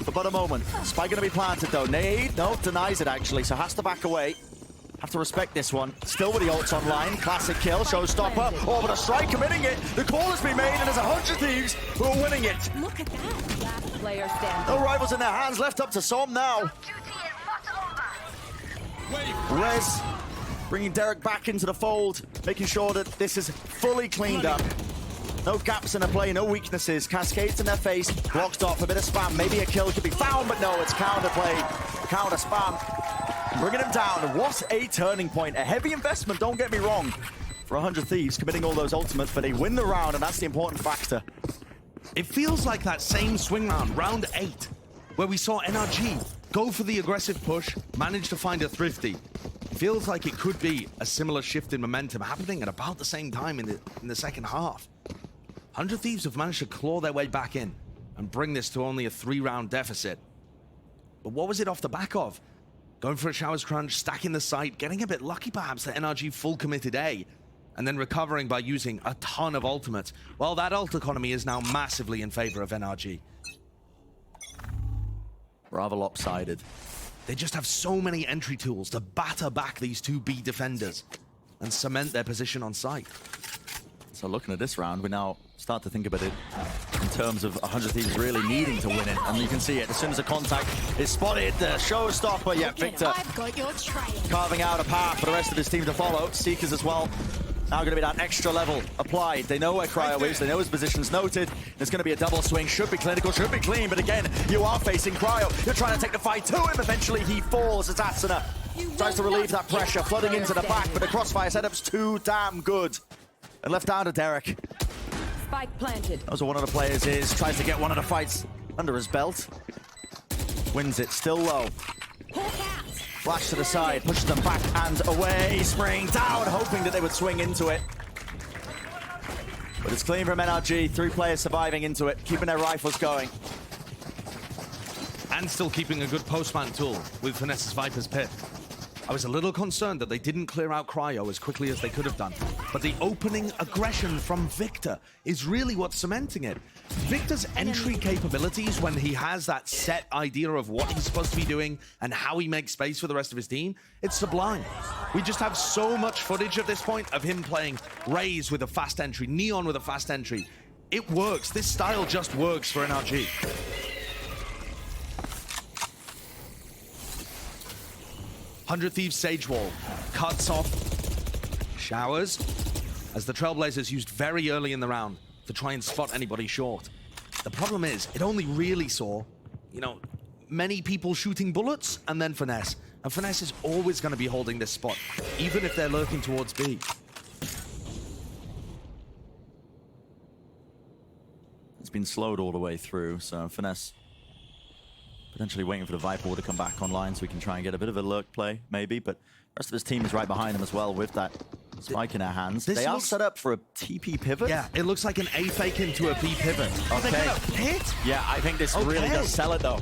S1: for but a moment. Spike going to be planted though. Nade, no, denies it actually, so has to back away. Have to respect this one. Still with the ults online. Classic kill, showstopper. Oh, but a strike committing it. The call has been made and there's 100 Thieves who are winning it.
S5: Look at that. Last player standing.
S1: No rivals in their hands, left up to Som now. Rez bringing Derek back into the fold, making sure that this is fully cleaned up. No gaps in the play, no weaknesses. Cascades in their face, blocked off, a bit of spam. Maybe a kill could be found, but no, it's counter play, counter spam. Bringing him down. What a turning point. A heavy investment, don't get me wrong, for 100 Thieves, committing all those ultimates, but they win the round, and that's the important factor.
S2: It feels like that same swing round, round 8, where we saw NRG go for the aggressive push, manage to find a thrifty. Feels like it could be a similar shift in momentum happening at about the same time in the second half. 100 Thieves have managed to claw their way back in and bring this to only a 3-round deficit. But what was it off the back of? Going for a showers crunch, stacking the site, getting a bit lucky perhaps that NRG full committed A, and then recovering by using a ton of ultimates. Well, that ult economy is now massively in favor of NRG.
S1: Rather lopsided.
S2: They just have so many entry tools to batter back these two B defenders and cement their position on site.
S1: So looking at this round, we now start to think about it in terms of 100 Thieves really needing to win it. And you can see it, as soon as the contact is spotted, the showstopper, yeah, Victor carving out a path for the rest of his team to follow. Seekers as well. Now going to be that extra level applied. They know where Cryo is, they know his position's noted. There's going to be a double swing, should be clinical, should be clean, but again, you are facing Cryo. You're trying to take the fight to him, eventually he falls as Asuna tries to relieve that pressure, flooding into the back, but the crossfire setup's too damn good. And left down to Derek.
S5: Spike planted.
S1: That was what one of the players is, tries to get one of the fights under his belt. Wins it, still low. Flash to the side, pushes them back and away. Spring down, hoping that they would swing into it. But it's clean from NRG. 3 players surviving into it, keeping their rifles going.
S2: And still keeping a good postman tool with Finesse's Viper's Pit. I was a little concerned that they didn't clear out Cryo as quickly as they could have done. But the opening aggression from Victor is really what's cementing it. Victor's entry capabilities, when he has that set idea of what he's supposed to be doing and how he makes space for the rest of his team, it's sublime. We just have so much footage at this point of him playing Raze with a fast entry, Neon with a fast entry. It works. This style just works for NRG. Hundred Thieves Sage Wall cuts off Showers as the Trailblazers used very early in the round to try and spot anybody short. The problem is, it only really saw, many people shooting bullets and then Finesse. And Finesse is always going to be holding this spot, even if they're lurking towards B.
S1: been slowed all the way through, so Finesse potentially waiting for the Viper Wall to come back online so we can try and get a bit of a lurk play, maybe, but the rest of his team is right behind him as well with that spike in their hands. They are set up for a TP pivot.
S2: Yeah, it looks like an A fake into a B pivot. Are they gonna pit?
S1: Yeah, I think this really does sell it, though.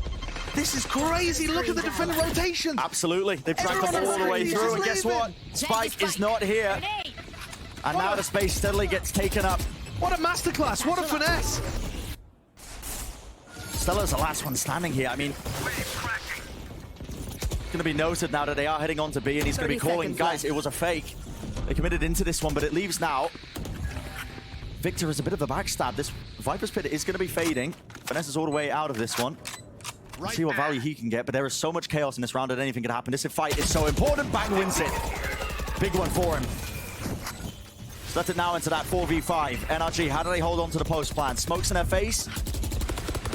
S2: This is crazy. Look at the defender rotation.
S1: Absolutely. They've dragged them all the way through, and guess what? Spike is not here. And now the space steadily gets taken up.
S2: What a masterclass. What a finesse.
S1: Stella's the last one standing here. I mean, it's going to be noted now that they are heading on to B, and he's going to be calling, guys, it was a fake. They committed into this one, but it leaves now. Victor is a bit of a backstab. This Viper's Pit is going to be fading. Finesse is all the way out of this one. Let's see what value he can get, but there is so much chaos in this round that anything can happen. This fight is so important. Bang wins it. Big one for him. Let it now into that 4v5. NRG, how do they hold on to the post plan? Smokes in their face.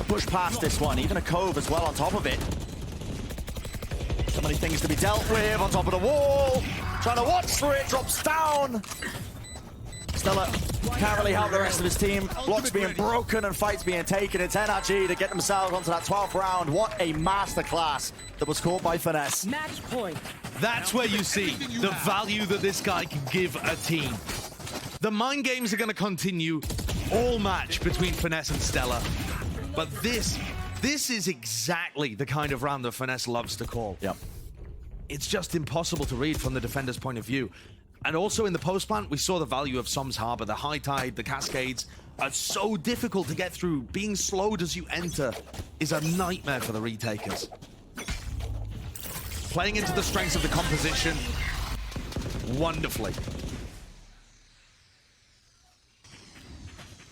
S1: Push past this one. Even a cove as well on top of it. So many things to be dealt with on top of the wall. Trying to watch through it. Drops down. Stella can't really help the rest of his team. Blocks being broken and fights being taken. It's NRG to get themselves onto that 12th round. What a masterclass that was caught by Finesse.
S5: Match point.
S2: That's where you see the value that this guy can give a team. The mind games are going to continue all match between Finesse and Stella. But this is exactly the kind of round that Finesse loves to call.
S1: Yep.
S2: It's just impossible to read from the defender's point of view. And also in the post plant, we saw the value of Som's Harbor. The high tide, the cascades are so difficult to get through. Being slowed as you enter is a nightmare for the retakers. Playing into the strengths of the composition wonderfully.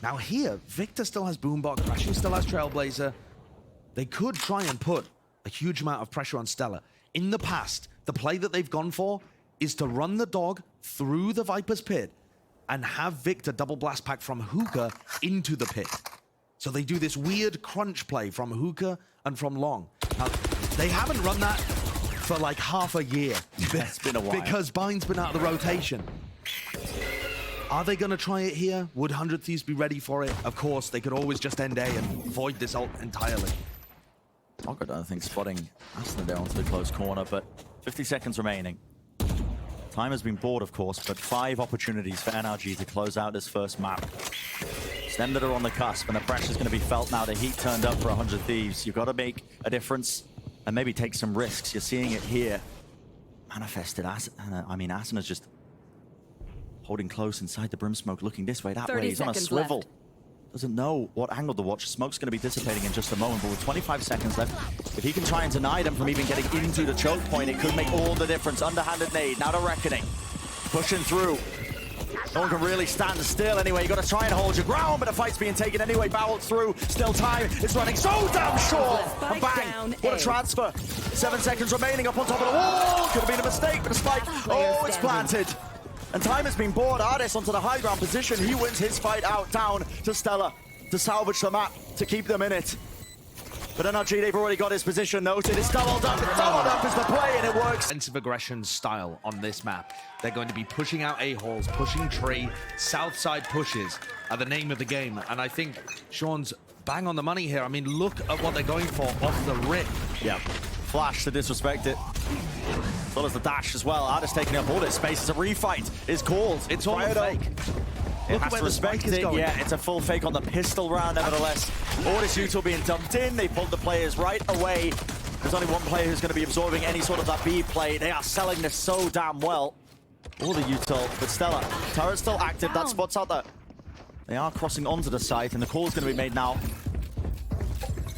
S2: Now here, Victor still has Boombox, Crashing still has Trailblazer. They could try and put a huge amount of pressure on Stella. In the past, the play that they've gone for is to run the dog through the Viper's Pit and have Victor double blast pack from hookah into the pit. So they do this weird crunch play from hookah and from long. Now, they haven't run that for like half a year.
S1: It's been a while.
S2: Because Bind's been out of the rotation. Are they going to try it here? Would 100 Thieves be ready for it? Of course, they could always just end A and void this ult entirely.
S1: Ogre, I think, spotting Asuna down to the close corner, but 50 seconds remaining. Time has been bought, of course, but 5 opportunities for NRG to close out this first map. Stem that are on the cusp, and the pressure's going to be felt now. The heat turned up for 100 Thieves. You've got to make a difference and maybe take some risks. You're seeing it here. Manifested. Asuna's just holding close inside the brim smoke, looking this way, that way. He's on a swivel.
S5: Left.
S1: Doesn't know what angle to watch. Smoke's going to be dissipating in just a moment, but with 25 seconds left, if he can try and deny them from even getting into the choke point, it could make all the difference. Underhanded nade, now to Reckoning. Pushing through. No one can really stand still anyway. You got to try and hold your ground, but the fight's being taken anyway. Barreled through. Still time. It's running so damn short. And bang. What a transfer. 7 seconds remaining up on top of the wall. Could have been a mistake, but a spike. Oh, it's planted. And time has been bought. Ardis onto the high ground position. He wins his fight out down to Stella to salvage the map, to keep them in it. But NRG, they've already got his position noted. It's doubled up. Doubled up is the play, and it works.
S2: Offensive aggression style on this map. They're going to be pushing out A-holes, pushing tree. South side pushes are the name of the game. And I think Sean's bang on the money here. I mean, look at what they're going for off the rip.
S1: Yeah. Flash to disrespect it. As well as the dash as well. Ardis taking up all this space. It's a refight. Is called.
S2: It's all a fake.
S1: It has to respect it. Yeah, it's a full fake on the pistol round, nevertheless. All this util being dumped in. They pulled the players right away. There's only one player who's going to be absorbing any sort of that B play. They are selling this so damn well. All the util, but Stella. Turret's still active. That spot's out there. They are crossing onto the site, and the call is going to be made now.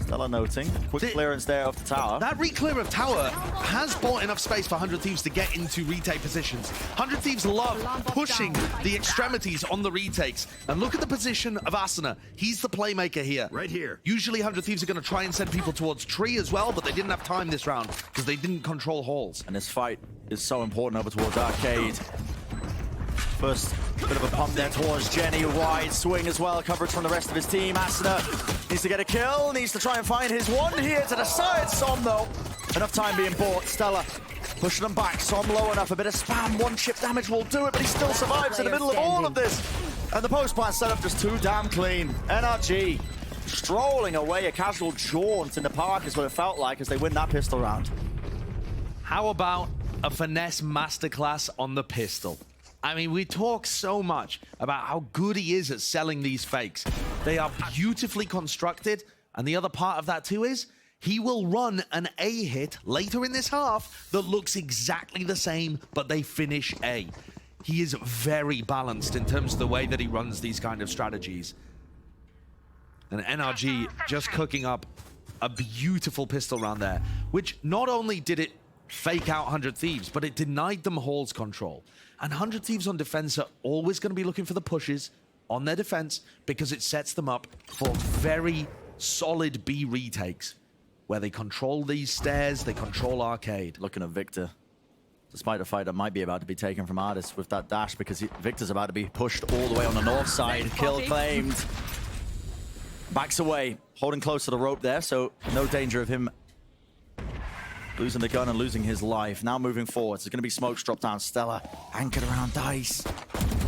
S1: Stella noting. Quick clearance there of the tower.
S2: That re-clear of tower has bought enough space for 100 Thieves to get into retake positions. 100 Thieves love pushing the extremities on the retakes. And look at the position of Asuna. He's the playmaker here.
S4: Right here.
S2: Usually 100 Thieves are going to try and send people towards tree as well, but they didn't have time this round because they didn't control halls.
S1: And this fight is so important over towards Arcade. First bit of a pump there towards Jenny. Wide swing as well. Coverage from the rest of his team. Asuna needs to get a kill. Needs to try and find his one here to the side. Som though. Enough time being bought. Stella pushing them back. Som low enough. A bit of spam. One chip damage will do it, but he still survives in the middle of all of this. And the post plant setup just too damn clean. NRG strolling away, a casual jaunt in the park is what it felt like as they win that pistol round.
S2: How about a finesse masterclass on the pistol? I mean, we talk so much about how good he is at selling these fakes. They are beautifully constructed, and the other part of that too is he will run an A hit later in this half that looks exactly the same, but they finish A. He is very balanced in terms of the way that he runs these kind of strategies. And NRG just cooking up a beautiful pistol round there, which not only did it fake out 100 Thieves, but it denied them Hall's control. And 100 Thieves on defense are always going to be looking for the pushes on their defense because it sets them up for very solid B retakes where they control these stairs, they control arcade.
S1: Looking at Victor, despite a fight that might be about to be taken from Artis with that dash because Victor's about to be pushed all the way on the north side. Kill claimed. Backs away, holding close to the rope there, so no danger of him losing the gun and losing his life. Now moving forward, it's going to be smokes dropped down. Stella anchored around Dice.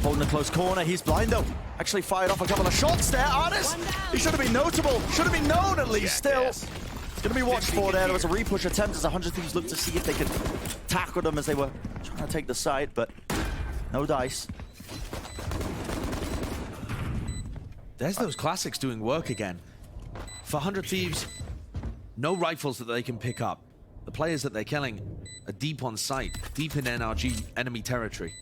S1: Holding a close corner. He's blind though. Actually fired off a couple of shots there. Artis, he should have been notable. Should have been known at least still. Yes. Going to be watched for there. There was a repush attempt as 100 Thieves looked to see if they could tackle them as they were trying to take the site, but no Dice.
S2: There's those classics doing work again. For 100 Thieves, no rifles that they can pick up. The players that they're killing are deep on site, deep in NRG enemy territory.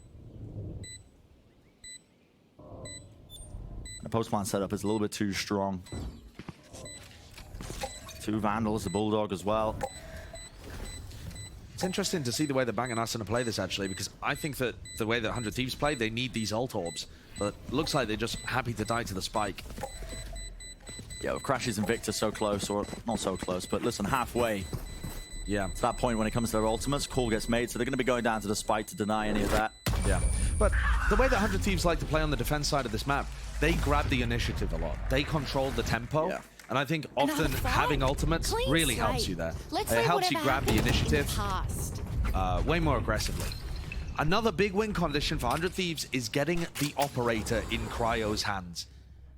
S1: The post-plant setup is a little bit too strong. 2 Vandals, the Bulldog as well.
S2: It's interesting to see the way that Bang and Asuna play this, actually, because I think that the way that 100 Thieves play, they need these ult orbs. But it looks like they're just happy to die to the spike.
S1: Yeah, with Crashes and Victor so close, or not so close, but listen, halfway.
S2: Yeah.
S1: To that point when it comes to their ultimates, call gets made, so they're going to be going down to the spike to deny any of that.
S2: Yeah. But the way that 100 Thieves like to play on the defense side of this map, they grab the initiative a lot. They control the tempo. Yeah. And I think often having ultimates really helps you there. It helps you grab the initiative way more aggressively. Another big win condition for 100 Thieves is getting the operator in Cryo's hands.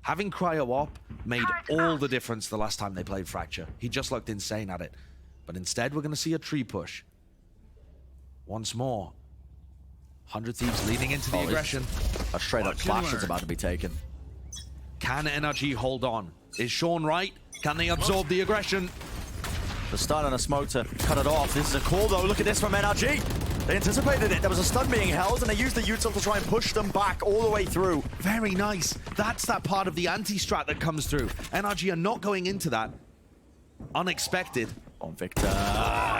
S2: Having Cryo op made all the difference the last time they played Fracture. He just looked insane at it. But instead, we're going to see a tree push. Once more. 100 Thieves leaning into the aggression.
S1: A straight-up clash is about to be taken.
S2: Can NRG hold on? Is Sean right? Can they absorb the aggression?
S1: The stun and a smoke to cut it off. This is a call, though. Look at this from NRG. They anticipated it. There was a stun being held, and they used the util to try and push them back all the way through.
S2: Very nice. That's that part of the anti-strat that comes through. NRG are not going into that. Unexpected.
S1: On Victor.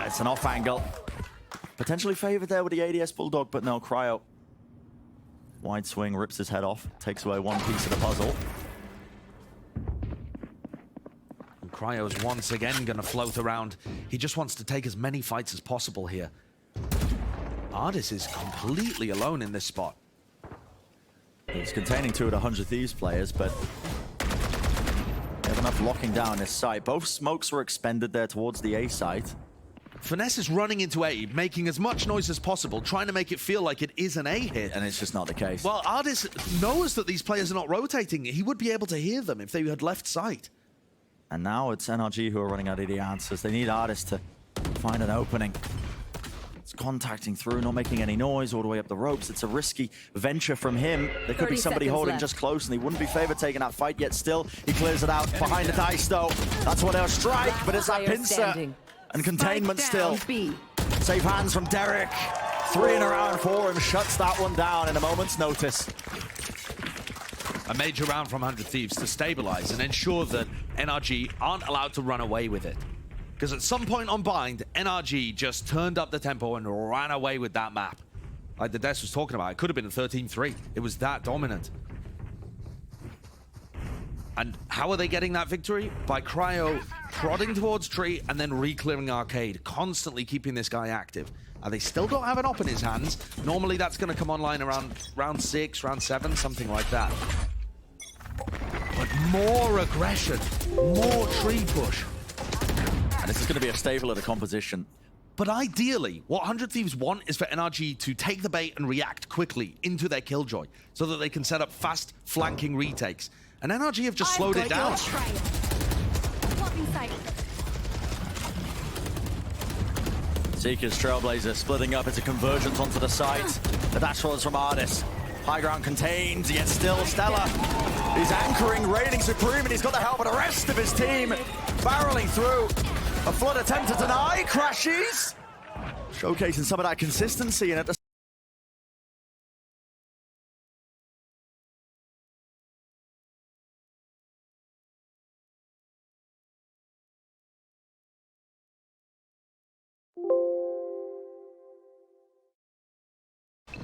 S1: It's an off angle. Potentially favored there with the ADS Bulldog, but no, Cryo. Wide swing, rips his head off, takes away one piece of the puzzle.
S2: And Cryo's once again going to float around. He just wants to take as many fights as possible here. Artis is completely alone in this spot.
S1: He's containing 2 of the 100 Thieves players, but they have enough locking down this site. Both smokes were expended there towards the A site.
S2: Finesse is running into A, making as much noise as possible, trying to make it feel like it is an A hit.
S1: And it's just not the case.
S2: Well, Artis knows that these players are not rotating. He would be able to hear them if they had left sight.
S1: And now it's NRG who are running out of the answers. They need Artis to find an opening. It's contacting through, not making any noise all the way up the ropes. It's a risky venture from him. There could be somebody holding left. Just close, and he wouldn't be favored taking that fight yet still. He clears it out behind the Dice, though. That's what they'll strike, but it's that pincer. And containment still. Safe hands from Derek. 3 in a round for him. Shuts that one down in a moment's notice.
S2: A major round from 100 Thieves to stabilize and ensure that NRG aren't allowed to run away with it. Because at some point on Bind, NRG just turned up the tempo and ran away with that map. Like the Des was talking about, it could have been a 13-3. It was that dominant. And how are they getting that victory? By Cryo prodding towards tree and then re-clearing arcade, constantly keeping this guy active. And they still don't have an op in his hands. Normally that's going to come online around round 6, round 7, something like that. But more aggression, more tree push.
S1: And this is going to be a staple of the composition.
S2: But ideally, what 100 Thieves want is for NRG to take the bait and react quickly into their Killjoy so that they can set up fast flanking retakes. And NRG have just slowed it down.
S1: Seekers, Trailblazer splitting up into convergence onto the side. The dash forwards from Ardis. High ground contained, yet still Stella. He's anchoring, reigning supreme, and he's got the help of the rest of his team. Barreling through. A flood attempt to deny, crashes. Showcasing some of that consistency, and at the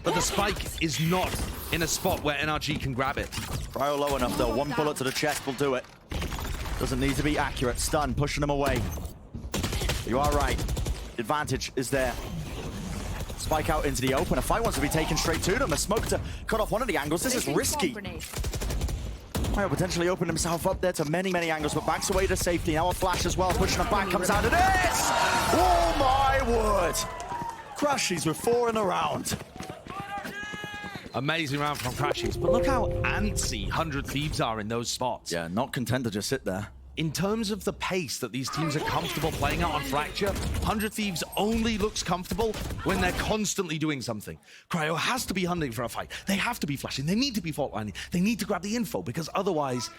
S2: But the spike is not in a spot where NRG can grab it.
S1: Cryo low enough though, one bullet to the chest will do it. Doesn't need to be accurate. Stun, pushing him away. You are right. Advantage is there. Spike out into the open. A fight wants to be taken straight to them. A smoke to cut off one of the angles. This is risky. Cryo potentially opened himself up there to many, many angles, but backs away to safety. Now a flash as well, pushing him back, comes out of this! Oh my word! Crashies with 4 in a round.
S2: Amazing round from Crashies, but look how antsy 100 Thieves are in those spots.
S1: Yeah, not content to just sit there.
S2: In terms of the pace that these teams are comfortable playing out on Fracture, 100 Thieves only looks comfortable when they're constantly doing something. Cryo has to be hunting for a fight. They have to be flashing. They need to be fault lining. They need to grab the info, because otherwise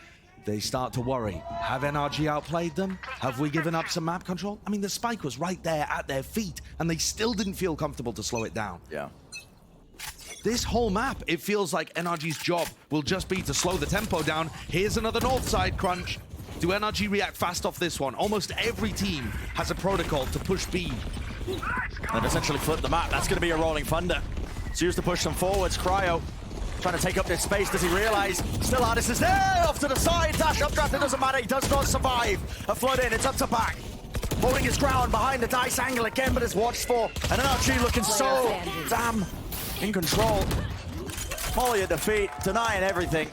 S2: they start to worry. Have NRG outplayed them? Have we given up some map control? I mean, the spike was right there at their feet, and they still didn't feel comfortable to slow it down.
S1: Yeah.
S2: This whole map, it feels like NRG's job will just be to slow the tempo down. Here's another north side crunch. Do NRG react fast off this one? Almost every team has a protocol to push B.
S1: And essentially flip the map. That's going to be a rolling thunder. It's used to push them forwards. Cryo trying to take up this space. Does he realize? Still Ardis is there. Off to the side. Dash updraft. It doesn't matter. He does not survive. A flood in. It's up to back. Holding his ground behind the dice angle again, but it's watched for. And NRG looking so damn in control. Molly at the feet, denying everything.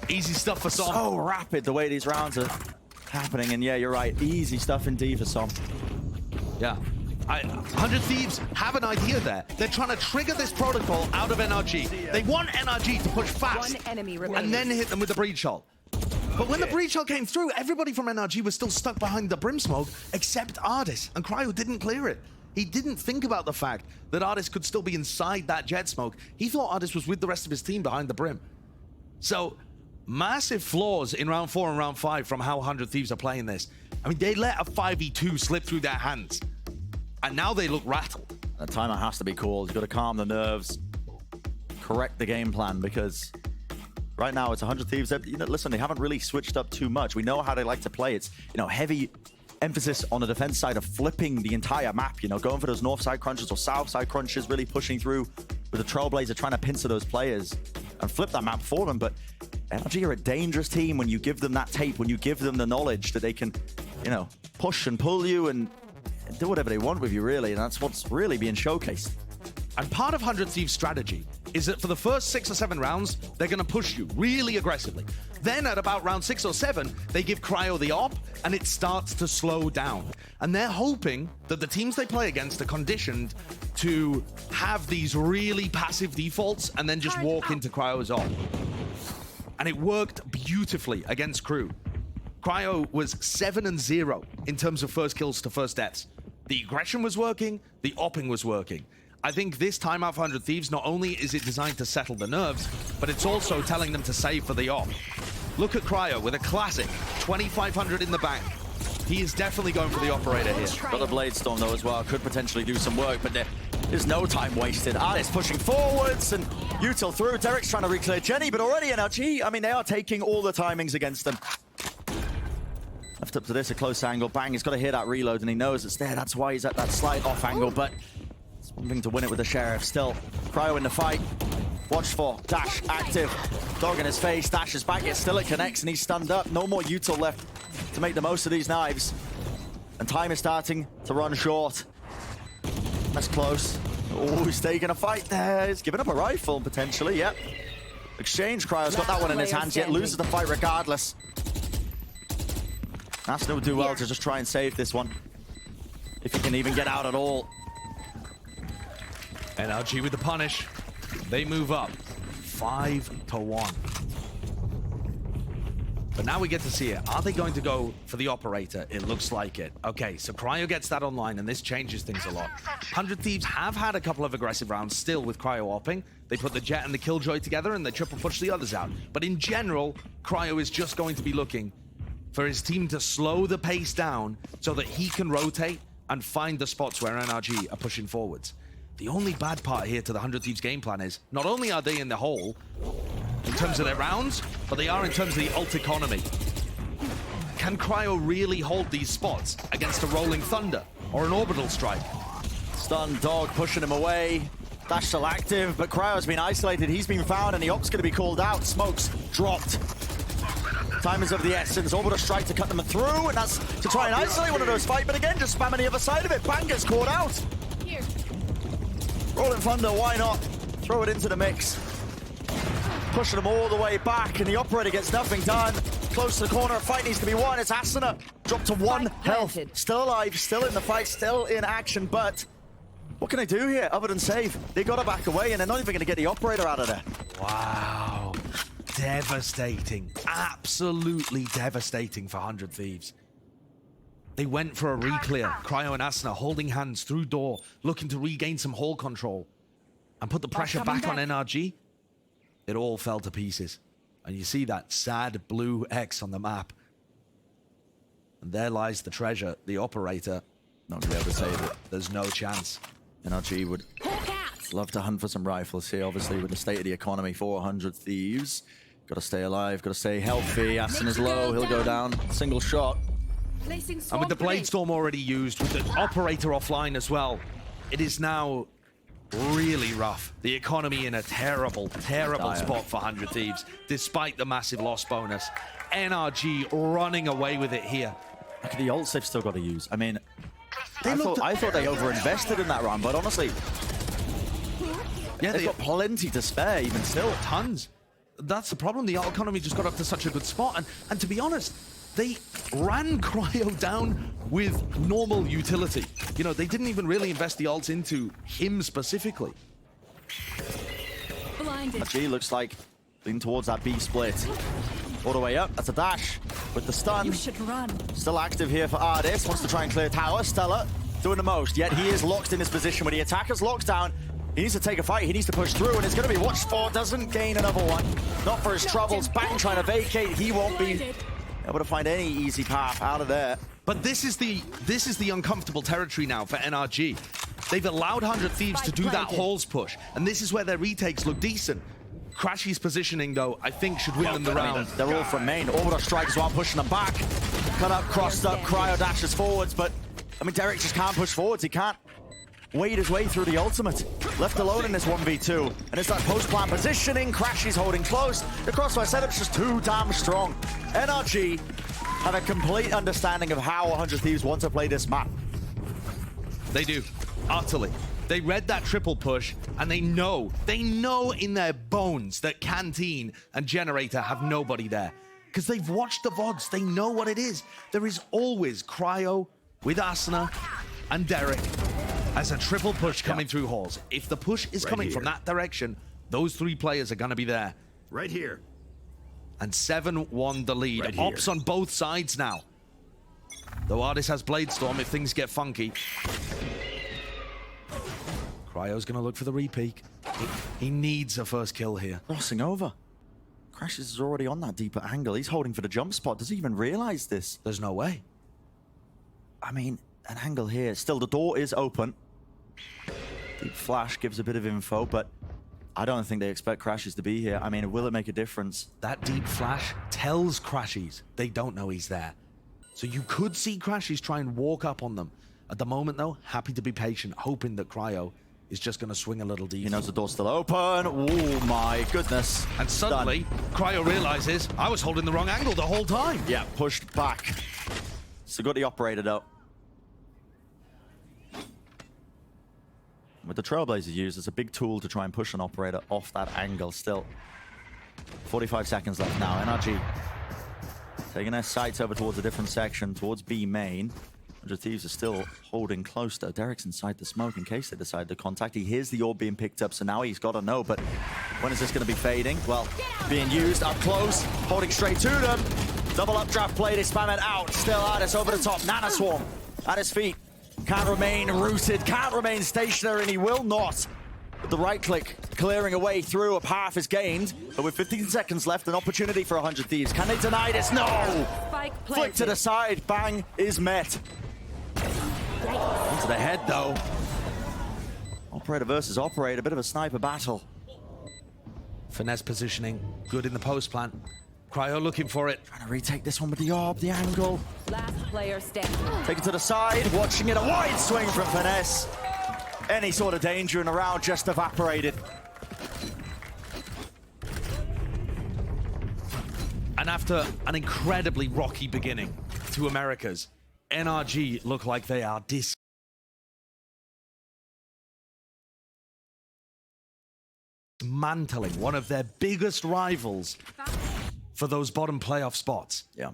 S2: Easy stuff for Som.
S1: So rapid the way these rounds are happening, and yeah, you're right. Easy stuff indeed for Som.
S2: Yeah. 100 Thieves have an idea there. They're trying to trigger this protocol out of NRG. They want NRG to push fast
S5: One enemy
S2: and
S5: remains.
S2: then hit them with the breach hull. But when the breach hull came through, everybody from NRG was still stuck behind the brim smoke except Ardis, and Cryo didn't clear it. He didn't think about the fact that Ardis could still be inside that jet smoke. He thought Ardis was with the rest of his team behind the brim. So, massive flaws in round 4 and round 5 from how 100 Thieves are playing this. I mean, they let a 5v2 slip through their hands, and now they look rattled.
S1: A timeout has to be called. You've got to calm the nerves, correct the game plan, because right now it's 100 Thieves. Listen, they haven't really switched up too much. We know how they like to play. It's, heavy emphasis on the defense side of flipping the entire map, going for those north side crunches or south side crunches, really pushing through with the Trailblazer, trying to pincer those players and flip that map for them. But NRG are a dangerous team when you give them that tape, when you give them the knowledge that they can, push and pull you and do whatever they want with you, really. And that's what's really being showcased.
S2: And part of 100 Thieves' strategy is that for the first 6 or 7 rounds, they're going to push you really aggressively. Then at about round 6 or 7, they give Cryo the op, and it starts to slow down. And they're hoping that the teams they play against are conditioned to have these really passive defaults and then just walk into Cryo's op. And it worked beautifully against Crew. Cryo was 7-0 in terms of first kills to first deaths. The aggression was working, the opping was working. I think this timeout for 100 Thieves, not only is it designed to settle the nerves, but it's also telling them to save for the op. Look at Cryo with a classic 2,500 in the bank. He is definitely going for the operator here.
S1: Got the Blade Storm though as well, could potentially do some work, but there's no time wasted. Ardis pushing forwards and Util through. Derek's trying to reclear Jenny, but already NRG, I mean, they are taking all the timings against them. Left up to this, a close angle. Bang, he's got to hear that reload and he knows it's there. That's why he's at that slight off angle, but it's one thing to win it with the Sheriff. Still, Cryo in the fight. Watch for Dash active. Dog in his face. Dash is back. It's still, it connects and he's stunned up. No more Util left to make the most of these knives. And time is starting to run short. That's close. Oh, he's taking a fight there. He's giving up a rifle, potentially. Yep. Exchange. Cryo's got that one in his hands, yet loses the fight regardless. Nasna will do well to just try and save this one, if he can even get out at all.
S2: NRG with the punish. They move up 5-1. But now we get to see it. Are they going to go for the operator? It looks like it. Okay, so Cryo gets that online, and this changes things a lot. 100 Thieves have had a couple of aggressive rounds still with Cryo opping. They put the Jet and the Killjoy together, and they triple push the others out. But in general, Cryo is just going to be looking for his team to slow the pace down so that he can rotate and find the spots where NRG are pushing forwards. The only bad part here to the 100 Thieves game plan is not only are they in the hole in terms of their rounds, but they are in terms of the ult economy. Can Cryo really hold these spots against a Rolling Thunder or an Orbital Strike?
S1: Stun Dog pushing him away. Dash still active, but Cryo's been isolated. He's been found, and the op's going to be called out. Smokes dropped. Time is of the essence. Orbital Strike to cut them through, and that's to try and isolate one of those fight, but again, just spamming the other side of it. Bang gets caught out.
S3: Here.
S1: Rolling Thunder, why not? Throw it into the mix. Pushing them all the way back, and the operator gets nothing done. Close to the corner, a fight needs to be won. It's Asuna, dropped to 1 health. Still alive, still in the fight, still in action, but what can they do here other than save? They gotta back away, and they're not even gonna get the operator out of there.
S2: Wow. Devastating. Absolutely devastating for 100 Thieves. They went for a re-clear. Cryo and Asuna holding hands through door, looking to regain some hole control and put the pressure back on NRG. It all fell to pieces. And you see that sad blue X on the map. And there lies the treasure, the operator.
S1: Not gonna be able to save it.
S2: There's no chance.
S1: NRG would love to hunt for some rifles here, obviously, with the state of the economy. 400 Thieves. Gotta stay alive, gotta stay healthy. Asuna's low, he'll go down. Single shot.
S2: And with the Blade Storm already used, with the operator offline as well, it is now really rough. The economy in a terrible, terrible spot for 100 Thieves, despite the massive loss bonus. NRG running away with it here.
S1: Look at the ults they've still got to use. I mean, I thought they overinvested in that round, but honestly, yeah, they've got plenty to spare, even still.
S2: Tons. That's the problem. The ult economy just got up to such a good spot. And to be honest, they ran Cryo down with normal utility. You know, they didn't even really invest the ults into him specifically.
S1: G looks like leaning towards that B split. All the way up. That's a dash with the stun.
S5: You should run.
S1: Still active here for Ardis. Wants to try and clear tower. Stella doing the most. Yet he is locked in his position. When the attacker's locked down, he needs to take a fight. He needs to push through, and it's going to be watched for. Doesn't gain another one. Not for his troubles. Bang trying to vacate. He won't be able to find any easy path out of there.
S2: But this is the uncomfortable territory now for NRG. They've allowed 100 Thieves to do that halls push, and this is where their retakes look decent. Crashy's positioning, though, I think should win them the round.
S1: They're all from main. Orbital Strike as well, pushing them back. Cut up, crossed up, Cryo dashes forwards, but I mean, Derek just can't push forwards. He can't wade his way through the ultimate. Left alone in this 1v2. And it's that post-plan positioning. Crashy's holding close. The crossfire setup's just too damn strong. NRG have a complete understanding of how 100 Thieves want to play this map.
S2: They do, utterly. They read that triple push, and they know in their bones that Canteen and Generator have nobody there. Because they've watched the VODs, they know what it is. There is always Cryo with Asuna and Derek as a triple push coming through halls. If the push is coming from that direction, those three players are going to be there.
S4: Right here.
S2: And 7-1 the lead. Ops on both sides now. Though Ardis has Blade Storm if things get funky. Cryo's going to look for the re-peek. He needs a first kill here.
S1: Crossing over. Crashes is already on that deeper angle. He's holding for the jump spot. Does he even realize this?
S2: There's no way.
S1: I mean, an angle here. Still, the door is open. Deep flash gives a bit of info, but I don't think they expect Crashes to be here. I mean, will it make a difference?
S2: That deep flash tells Crashies they don't know he's there. So you could see Crashies try and walk up on them. At the moment, though, happy to be patient, hoping that Cryo is just going to swing a little deep.
S1: He knows the door's still open. Oh my goodness.
S2: And suddenly, Cryo realizes, I was holding the wrong angle the whole time.
S1: Yeah, pushed back. So got the operator though. With the Trailblazer used, it's a big tool to try and push an operator off that angle still. 45 seconds left now. NRG taking their sights over towards a different section, towards B main. 100 Thieves are still holding close though. Derek's inside the smoke in case they decide to contact. He hears the orb being picked up, so now he's got to know. But when is this going to be fading? Well, being used up close, holding straight to them. Double updraft play, they spam it out. Still Artis over the top. Nana Swarm at his feet. Can't remain rooted, can't remain stationary, and he will not. With the right click, clearing a way through, a path is gained. But with 15 seconds left, an opportunity for 100 Thieves. Can they deny this? No!
S5: Spike
S1: Flick
S5: planted.
S1: to the side, bang is met. Into the head, though. Operator versus operator, a bit of a sniper battle.
S2: Finesse positioning, good in the post plant. Cryo looking for it.
S1: Trying to retake this one with the orb, the angle.
S5: Last player standing.
S1: Take it to the side, watching it, a wide swing from Finesse. Any sort of danger in the round just evaporated.
S2: And after an incredibly rocky beginning to Americas, NRG look like they are dismantling one of their biggest rivals for those bottom playoff spots.
S1: Yeah.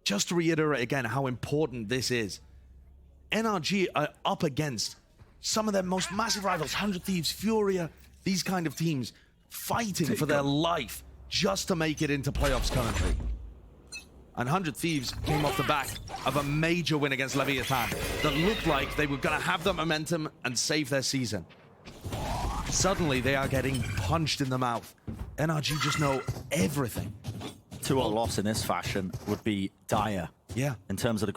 S2: Just to reiterate again how important this is, NRG are up against some of their most massive rivals, 100 Thieves, Furia, these kind of teams fighting for their life just to make it into playoffs currently. And 100 Thieves came off the back of a major win against Leviathan that looked like they were going to have the momentum and save their season. Suddenly, they are getting punched in the mouth. NRG just know everything.
S1: 2-0 loss in this fashion would be dire.
S2: Yeah.
S1: In terms of the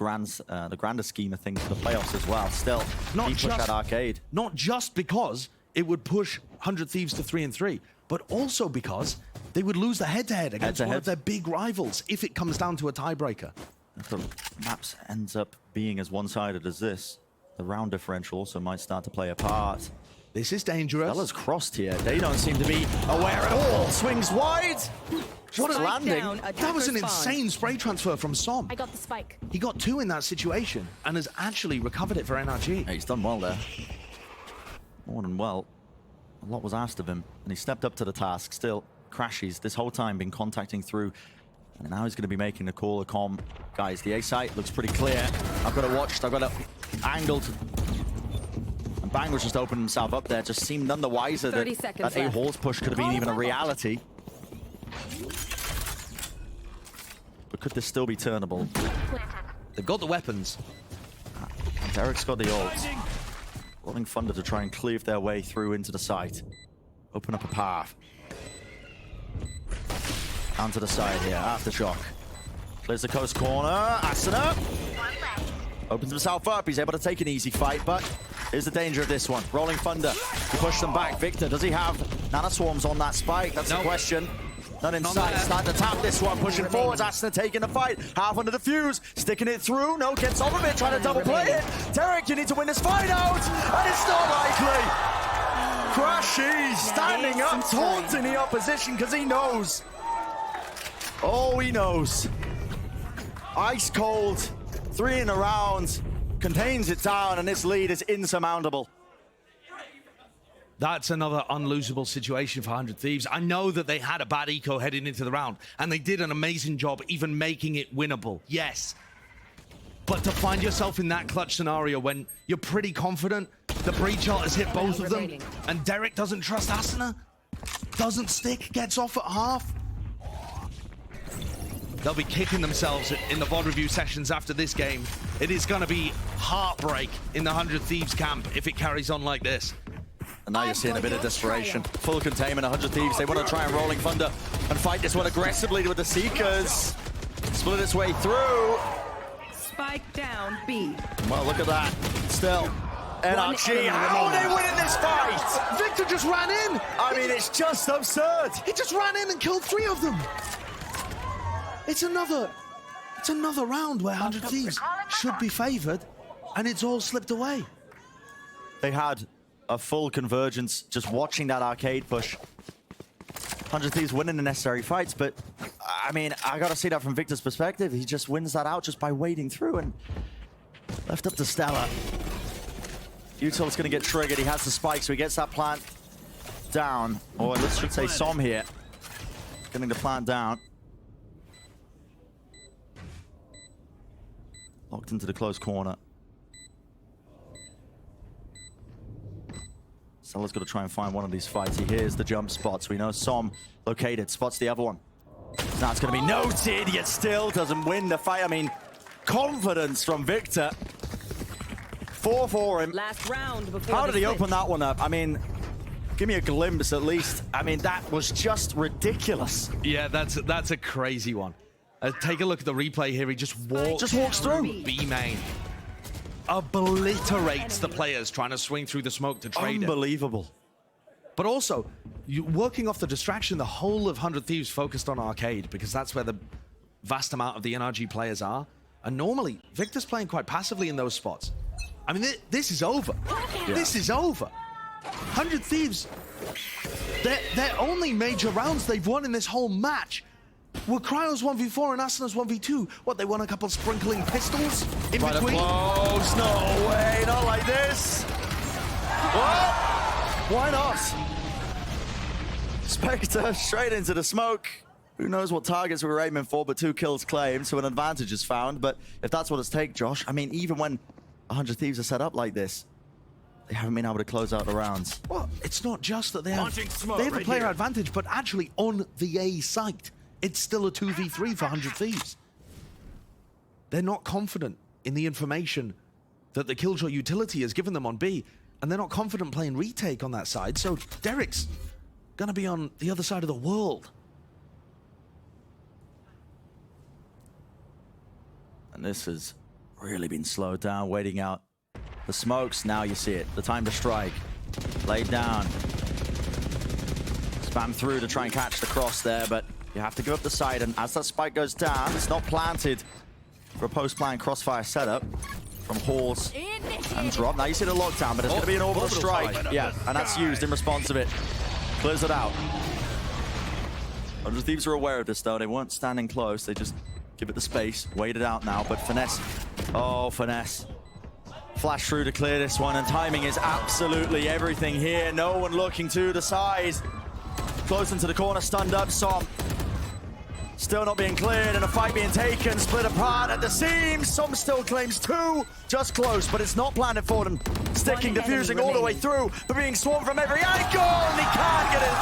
S1: grander scheme of things for the playoffs as well. Still,
S2: Not
S1: deep push
S2: just-
S1: at Arcade.
S2: Not just because it would push 100 Thieves to 3-3, but also because they would lose the head-to-head against one of their big rivals if it comes down to a tiebreaker.
S1: If the maps ends up being as one-sided as this, the round differential also might start to play a part.
S2: This is dangerous.
S1: Bella's crossed here. They don't seem to be aware at all. Swings wide. What a
S5: Spike
S1: landing.
S5: down,
S2: That was an
S5: attackers spawn.
S2: insane spray transfer from Som.
S7: I got the spike.
S2: He got 2 in that situation and has actually recovered it for NRG.
S1: Yeah, he's done well there. More than well. A lot was asked of him, and he stepped up to the task. Still, Crashies this whole time been contacting through, and now he's going to be making the call. Guys, the A site looks pretty clear. I've got it watched. I've got it angled. And Bang was just opening himself up there. Just seemed none the wiser
S5: 30
S1: that
S5: seconds
S1: that A
S5: left.
S1: horse push could have been even a reality. But could this still be turnable?
S2: They've got the weapons.
S1: Derek's got the ult. Rolling Thunder to try and cleave their way through into the site. Open up a path. Down to the side here, Aftershock. Clears the coast corner, Asuna. Opens himself up, he's able to take an easy fight, but here's the danger of this one. Rolling Thunder, he pushed them back. Victor, does he have Nana Swarms on that spike? That's the question. Not in sight, starting to tap this one, pushing forwards, Asuna taking the fight. Half under the fuse, sticking it through, no, gets off of it, trying to double play it. Derek, you need to win this fight out, and it's not likely. Crashy standing up, taunting the opposition because he knows. Oh, he knows. Ice cold, 3 in a round, contains it down, and this lead is insurmountable.
S2: That's another unlosable situation for 100 Thieves. I know that they had a bad eco heading into the round, and they did an amazing job even making it winnable, yes. But to find yourself in that clutch scenario when you're pretty confident the breach ult has hit both of them, and Derek doesn't trust Asuna, doesn't stick, gets off at half. They'll be kicking themselves in the VOD review sessions after this game. It is going to be heartbreak in the 100 Thieves camp if it carries on like this.
S1: And now you're seeing a bit of desperation. Full containment, 100 Thieves. They want to try and Rolling Thunder and fight this one aggressively with the Seekers. Split its way through.
S5: Spike down, B.
S1: Well, look at that. Still, NRG. How are they winning this fight?
S2: Victor just ran in.
S1: I mean, it's just absurd.
S2: He just ran in and killed 3 of them. It's another round where 100 Thieves should be favored, and it's all slipped away.
S1: They had a full convergence just watching that arcade push. 100 Thieves winning the necessary fights, but I mean, I gotta see that from Victor's perspective. He just wins that out just by wading through and left up to Stella. Util's gonna get triggered. He has the spike, so he gets that plant down. Or let's should say Som here. Getting the plant down. Locked into the close corner. Stella's got to try and find one of these fights. He hears the jump spots. We know Som located, spots the other one. Now it's going to be noted, yet still doesn't win the fight. I mean, confidence from Victor. 4 for him.
S5: Last round before
S1: How
S5: the
S1: did he
S5: switch.
S1: open that one up? I mean, give me a glimpse at least. I mean, that was just ridiculous.
S2: Yeah, that's a crazy one. Take a look at the replay here. He just walks
S1: through.
S2: B main. Obliterates the players trying to swing through the smoke to trade it.
S1: Unbelievable.
S2: But also, working off the distraction, the whole of 100 Thieves focused on arcade because that's where the vast amount of the NRG players are. And normally, Victor's playing quite passively in those spots. I mean, this is over.
S1: Yeah.
S2: This is over. 100 Thieves, their only major rounds they've won in this whole match were Cryo's 1v4 and Asana's 1v2. What, they won a couple sprinkling pistols in
S1: Right
S2: between?
S1: up close. No way, not like this. What? Why not? Spectre straight into the smoke. Who knows what targets we were aiming for, but 2 kills claimed, so an advantage is found. But if that's what it's take, Josh, I mean, even when 100 Thieves are set up like this, they haven't been able to close out the rounds.
S2: Well, it's not just that they have
S4: smoke
S2: a
S4: right
S2: player
S4: here.
S2: advantage, but actually on the A site, it's still a 2v3 for 100 Thieves. They're not confident in the information that the Killjoy utility has given them on B, and they're not confident playing retake on that side, so Derek's gonna be on the other side of the world.
S1: And this has really been slowed down, waiting out the smokes. Now you see it. The time to strike. Laid down. Spam through to try and catch the cross there, but you have to give up the side. And as that spike goes down, it's not planted for a post-plan crossfire setup from Horse and Drop. Now you see the lockdown, but it's going to be an orbital strike. Yeah, and that's used in response of it. Clears it out. 100 Thieves are aware of this, though. They weren't standing close. They just give it the space. Wait it out now, but Finesse. Oh, Finesse. Flash through to clear this one, and timing is absolutely everything here. No one looking to the side. Close into the corner, stunned up. Som still not being cleared, and a fight being taken, split apart at the seams. Som still claims 2, just close, but it's not planted for them. Sticking, diffusing all the way through, but being swarmed from every angle, and he can't get it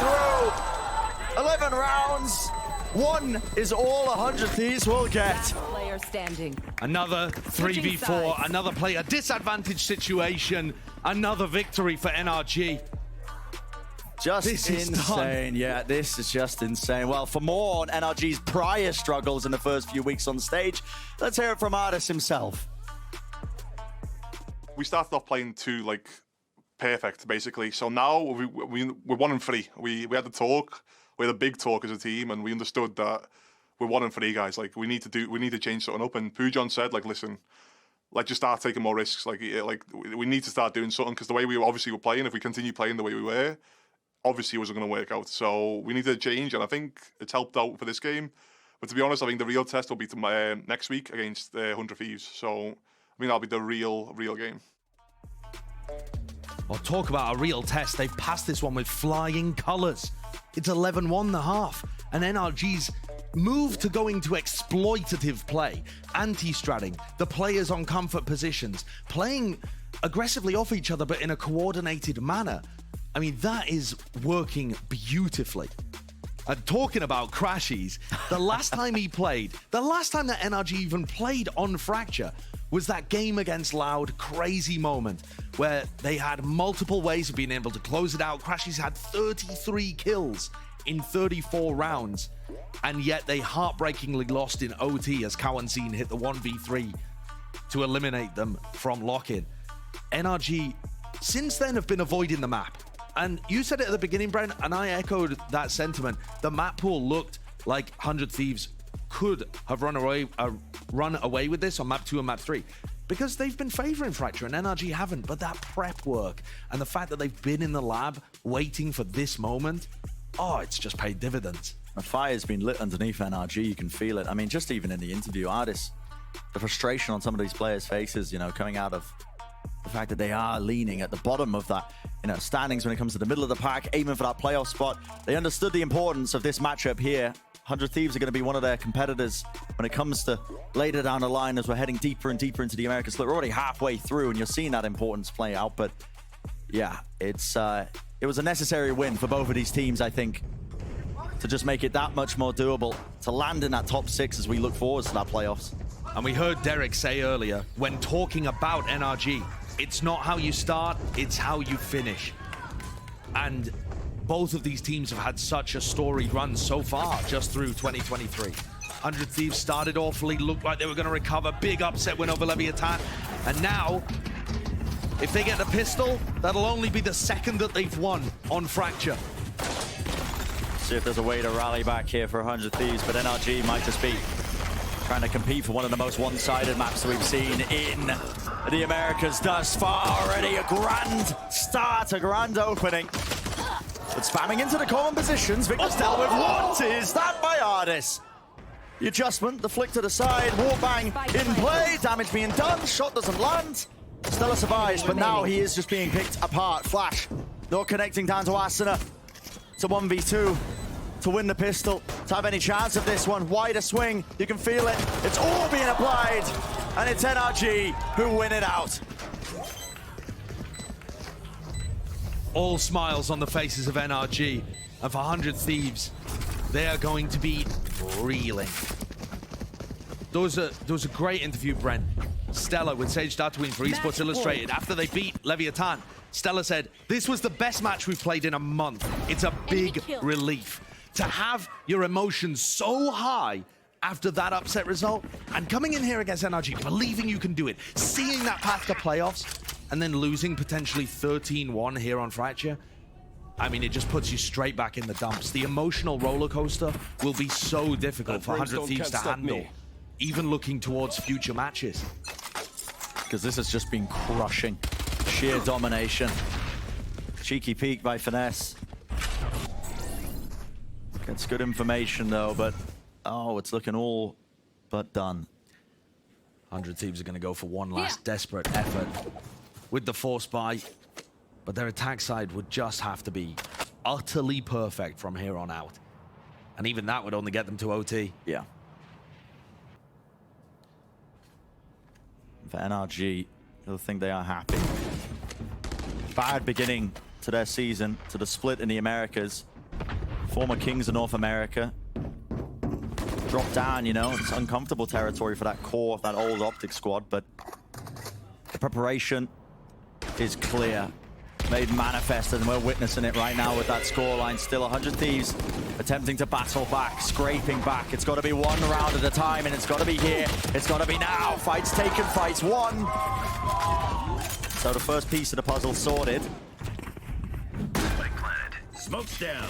S1: through. 11 rounds. 1 is all 100 Thieves will get.
S5: Player standing.
S2: Another 3v4, another player disadvantage situation, another victory for NRG.
S1: Just
S2: This is
S1: insane.
S2: done.
S1: Yeah, this is just insane. Well, for more on NRG's prior struggles in the first few weeks on stage, let's hear it from Artis himself.
S9: We started off playing 2 like perfect basically. So now we're 1-3. We had the talk. We had a big talk as a team, and we understood that we're 1-3 guys. Like we need to change something up. And Pujon said, like, listen, let's just start taking more risks. Like we need to start doing something, because the way we obviously were playing, if we continue playing the way we were, obviously it wasn't going to work out. So we needed to change, and I think it's helped out for this game. But to be honest, I think the real test will be next week against 100 Thieves. So I mean, that'll be the real game.
S2: Well, talk about a real test. They've passed this one with flying colours. It's 11-1 the half, and NRG's move to going to exploitative play, anti-stratting, the players on comfort positions, playing aggressively off each other but in a coordinated manner. I mean, that is working beautifully. And talking about Crashies, the last time he played, the last time that NRG even played on Fracture was that game against Loud, crazy moment where they had multiple ways of being able to close it out. Crashies had 33 kills in 34 rounds, and yet they heartbreakingly lost in OT as Kawanzine hit the 1v3 to eliminate them from lock-in. NRG, since then, have been avoiding the map. And you said it at the beginning, Brent, and I echoed that sentiment. The map pool looked like 100 Thieves could have run away with this on map 2 and map 3, because they've been favoring Fracture and NRG haven't. But that prep work and the fact that they've been in the lab waiting for this moment, oh, it's just paid dividends.
S1: The fire's been lit underneath NRG. You can feel it. I mean, just even in the interview, Artis, the frustration on some of these players' faces, you know, coming out of the fact that they are leaning at the bottom of that, you know, standings when it comes to the middle of the pack, aiming for that playoff spot. They understood the importance of this matchup here. 100 Thieves are going to be one of their competitors when it comes to later down the line as we're heading deeper and deeper into the American split. We're already halfway through, and you're seeing that importance play out. But yeah, it was a necessary win for both of these teams, I think. to just make it that much more doable to land in that top 6 as we look forward to that playoffs.
S2: And we heard Derek say earlier, when talking about NRG, it's not how you start, it's how you finish. And both of these teams have had such a storied run so far, just through 2023. 100 Thieves started awfully, looked like they were going to recover. Big upset win over Leviathan. And now, if they get the pistol, that'll only be the second that they've won on Fracture.
S1: See if there's a way to rally back here for 100 Thieves, but NRG might just be trying to compete for one of the most one-sided maps that we've seen in the Americas thus far. Already a grand start, a grand opening. But spamming into the common positions, Victor Stella with what is that by Ardis? The adjustment, the flick to the side, warbang in play, damage being done, shot doesn't land. Stella survives, but now he is just being picked apart. Flash, not connecting down to Asuna. It's a 1v2 to win the pistol, to have any chance of this one. Wider swing, you can feel it. It's all being applied, and it's NRG who win it out.
S2: All smiles on the faces of NRG, and for 100 Thieves, they are going to be reeling. There was a great interview, Brent. Stella with Sage Tatooine for Esports Illustrated after they beat Leviathan. Stella said, "This was the best match we've played in a month. It's a big relief to have your emotions so high after that upset result, and coming in here against NRG, believing you can do it, seeing that path to playoffs, and then losing potentially 13-1 here on Fracture. I mean, it just puts you straight back in the dumps. The emotional roller coaster will be so difficult for 100 Thieves to handle, even looking towards future matches.
S1: Because this has just been crushing. Sheer domination. Cheeky peek by Finesse. Gets good information though, but oh, it's looking all but done.
S2: 100 Thieves are going to go for one last desperate effort with the force buy, but their attack side would just have to be utterly perfect from here on out. And even that would only get them to OT.
S1: Yeah. For NRG, I think they are happy. Bad beginning to their season, to the split in the Americas. Former Kings of North America. Drop down, you know, it's uncomfortable territory for that core of that old Optic squad, but the preparation is clear, made manifested, and we're witnessing it right now with that scoreline. Still 100 Thieves attempting to battle back, scraping back. It's got to be one round at a time, and it's got to be here. It's got to be now. Fights taken, fights won. So the first piece of the puzzle sorted.
S4: Smoke's down.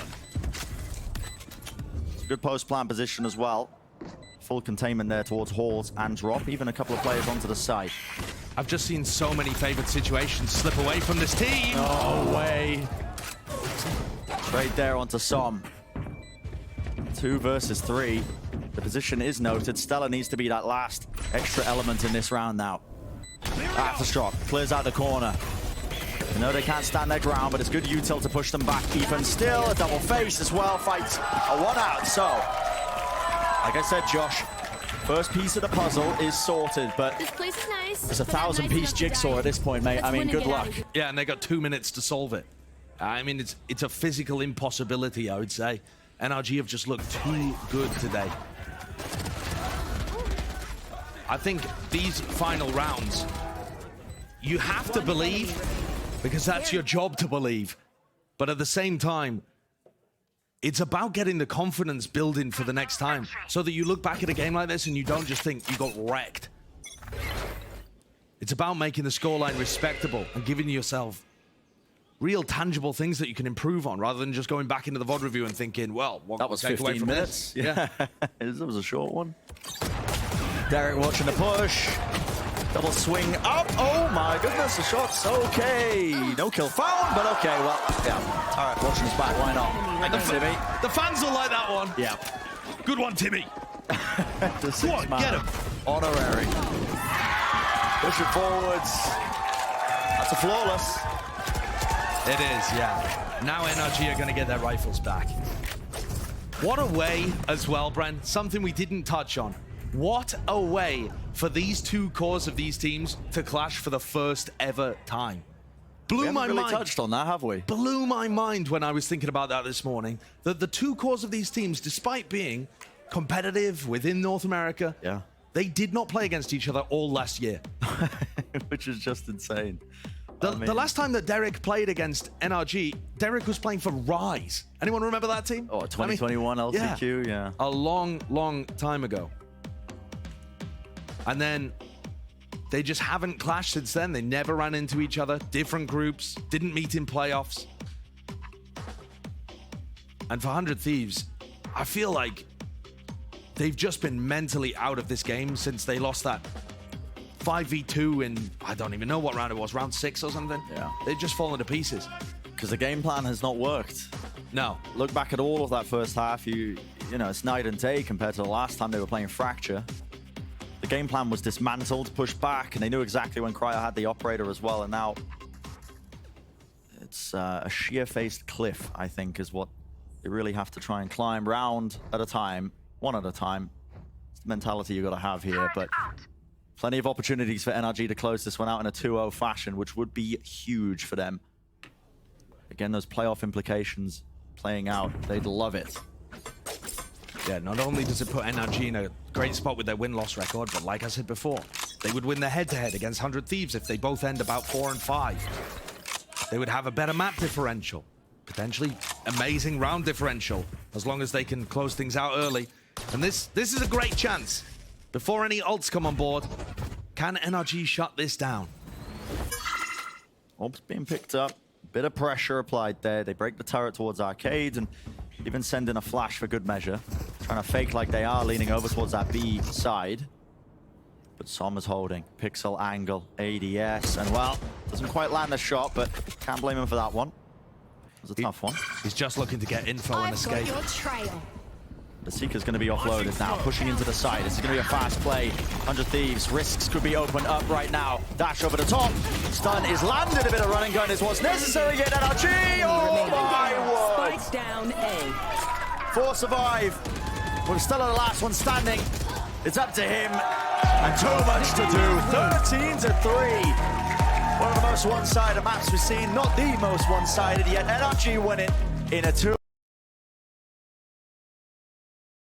S1: Good post-plant position as well. Full containment there towards Halls and drop. Even a couple of players onto the side.
S2: I've just seen so many favored situations slip away from this team.
S1: No way. Straight there onto Som. 2 versus 3. The position is noted. Stella needs to be that last extra element in this round now. Aftershock clears out the corner. You know they can't stand their ground, but it's good util to push them back even still. A double face as well, fights a 1 out. So, like I said, Josh, first piece of the puzzle is sorted, but
S3: This place is nice.
S1: it's a 1,000-piece jigsaw at this point, mate. I mean, good luck.
S2: Yeah, and they got 2 minutes to solve it. I mean, it's a physical impossibility, I would say. NRG have just looked too good today. I think these final rounds, you have to believe, because that's your job to believe. But at the same time, it's about getting the confidence building for the next time, so that you look back at a game like this and you don't just think you got wrecked. It's about making the scoreline respectable and giving yourself real tangible things that you can improve on, rather than just going back into the VOD review and thinking, well, what
S1: That was
S2: can we take away
S1: 15
S2: from
S1: minutes.
S2: this? Yeah.
S1: That was a short one. Derek watching the push. Double swing up. Oh my goodness, the shot's okay. No kill found, but okay, well, yeah. All right, watching his back, why not? Timmy.
S2: The fans will like that one.
S1: Yeah.
S2: Good one, Timmy.
S1: The
S2: Come on, get him.
S1: Honorary. Push it forwards. That's a flawless.
S2: It is, yeah. Now NRG are going to get their rifles back. What a way as well, Brent. Something we didn't touch on. What a way for these two cores of these teams to clash for the first ever time. blew my
S1: really
S2: mind.
S1: touched on that, have we?
S2: Blew my mind when I was thinking about that this morning. That the two cores of these teams, despite being competitive within North America,
S1: Yeah.
S2: they did not play against each other all last year.
S1: Which is just insane.
S2: The last time that Derek played against NRG, Derek was playing for Rise. Anyone remember that team?
S1: Oh, 2021 LCQ, yeah.
S2: A long, long time ago. And then they just haven't clashed since then. They never ran into each other. Different groups, didn't meet in playoffs. And for 100 Thieves, I feel like they've just been mentally out of this game since they lost that 5v2 in, I don't even know what round it was, round 6 or something.
S1: Yeah.
S2: They've just fallen to pieces.
S1: Because the game plan has not worked.
S2: No.
S1: Look back at all of that first half, you know, it's night and day compared to the last time they were playing Fracture. The game plan was dismantled, pushed back, and they knew exactly when Cryo had the operator as well, and now it's a sheer-faced cliff, I think, is what they really have to try and climb round at a time, one at a time. It's the mentality you got to have here, but plenty of opportunities for NRG to close this one out in a 2-0 fashion, which would be huge for them. Again, those playoff implications playing out, they'd love it.
S2: Yeah, not only does it put NRG in a great spot with their win-loss record, but like I said before, they would win the head-to-head against 100 Thieves if they both end about 4 and 5. They would have a better map differential, potentially amazing round differential, as long as they can close things out early. And this is a great chance. Before any ults come on board, can NRG shut this down?
S1: Orbs being picked up, bit of pressure applied there. They break the turret towards Arcade and even send in a flash for good measure. Trying to fake like they are, leaning over towards that B side. But Sommer's holding. Pixel angle, ADS, and well, doesn't quite land the shot, but can't blame him for that one. It was a tough one.
S2: He's just looking to get info and escape.
S3: Your trail.
S1: The Seeker's going to be offloaded now, pushing into the side. This is going to be a fast play. 100 Thieves, risks could be opened up right now. Dash over the top. Stun is landed. A bit of running gun is what's necessary. Yet NRG. Oh my word.
S5: Spike down A.
S1: 4 survive. We're still at the last one standing. It's up to him. And too much to do. 13-3. One of the most one-sided maps we've seen. Not the most one-sided yet. NRG win it in a 2.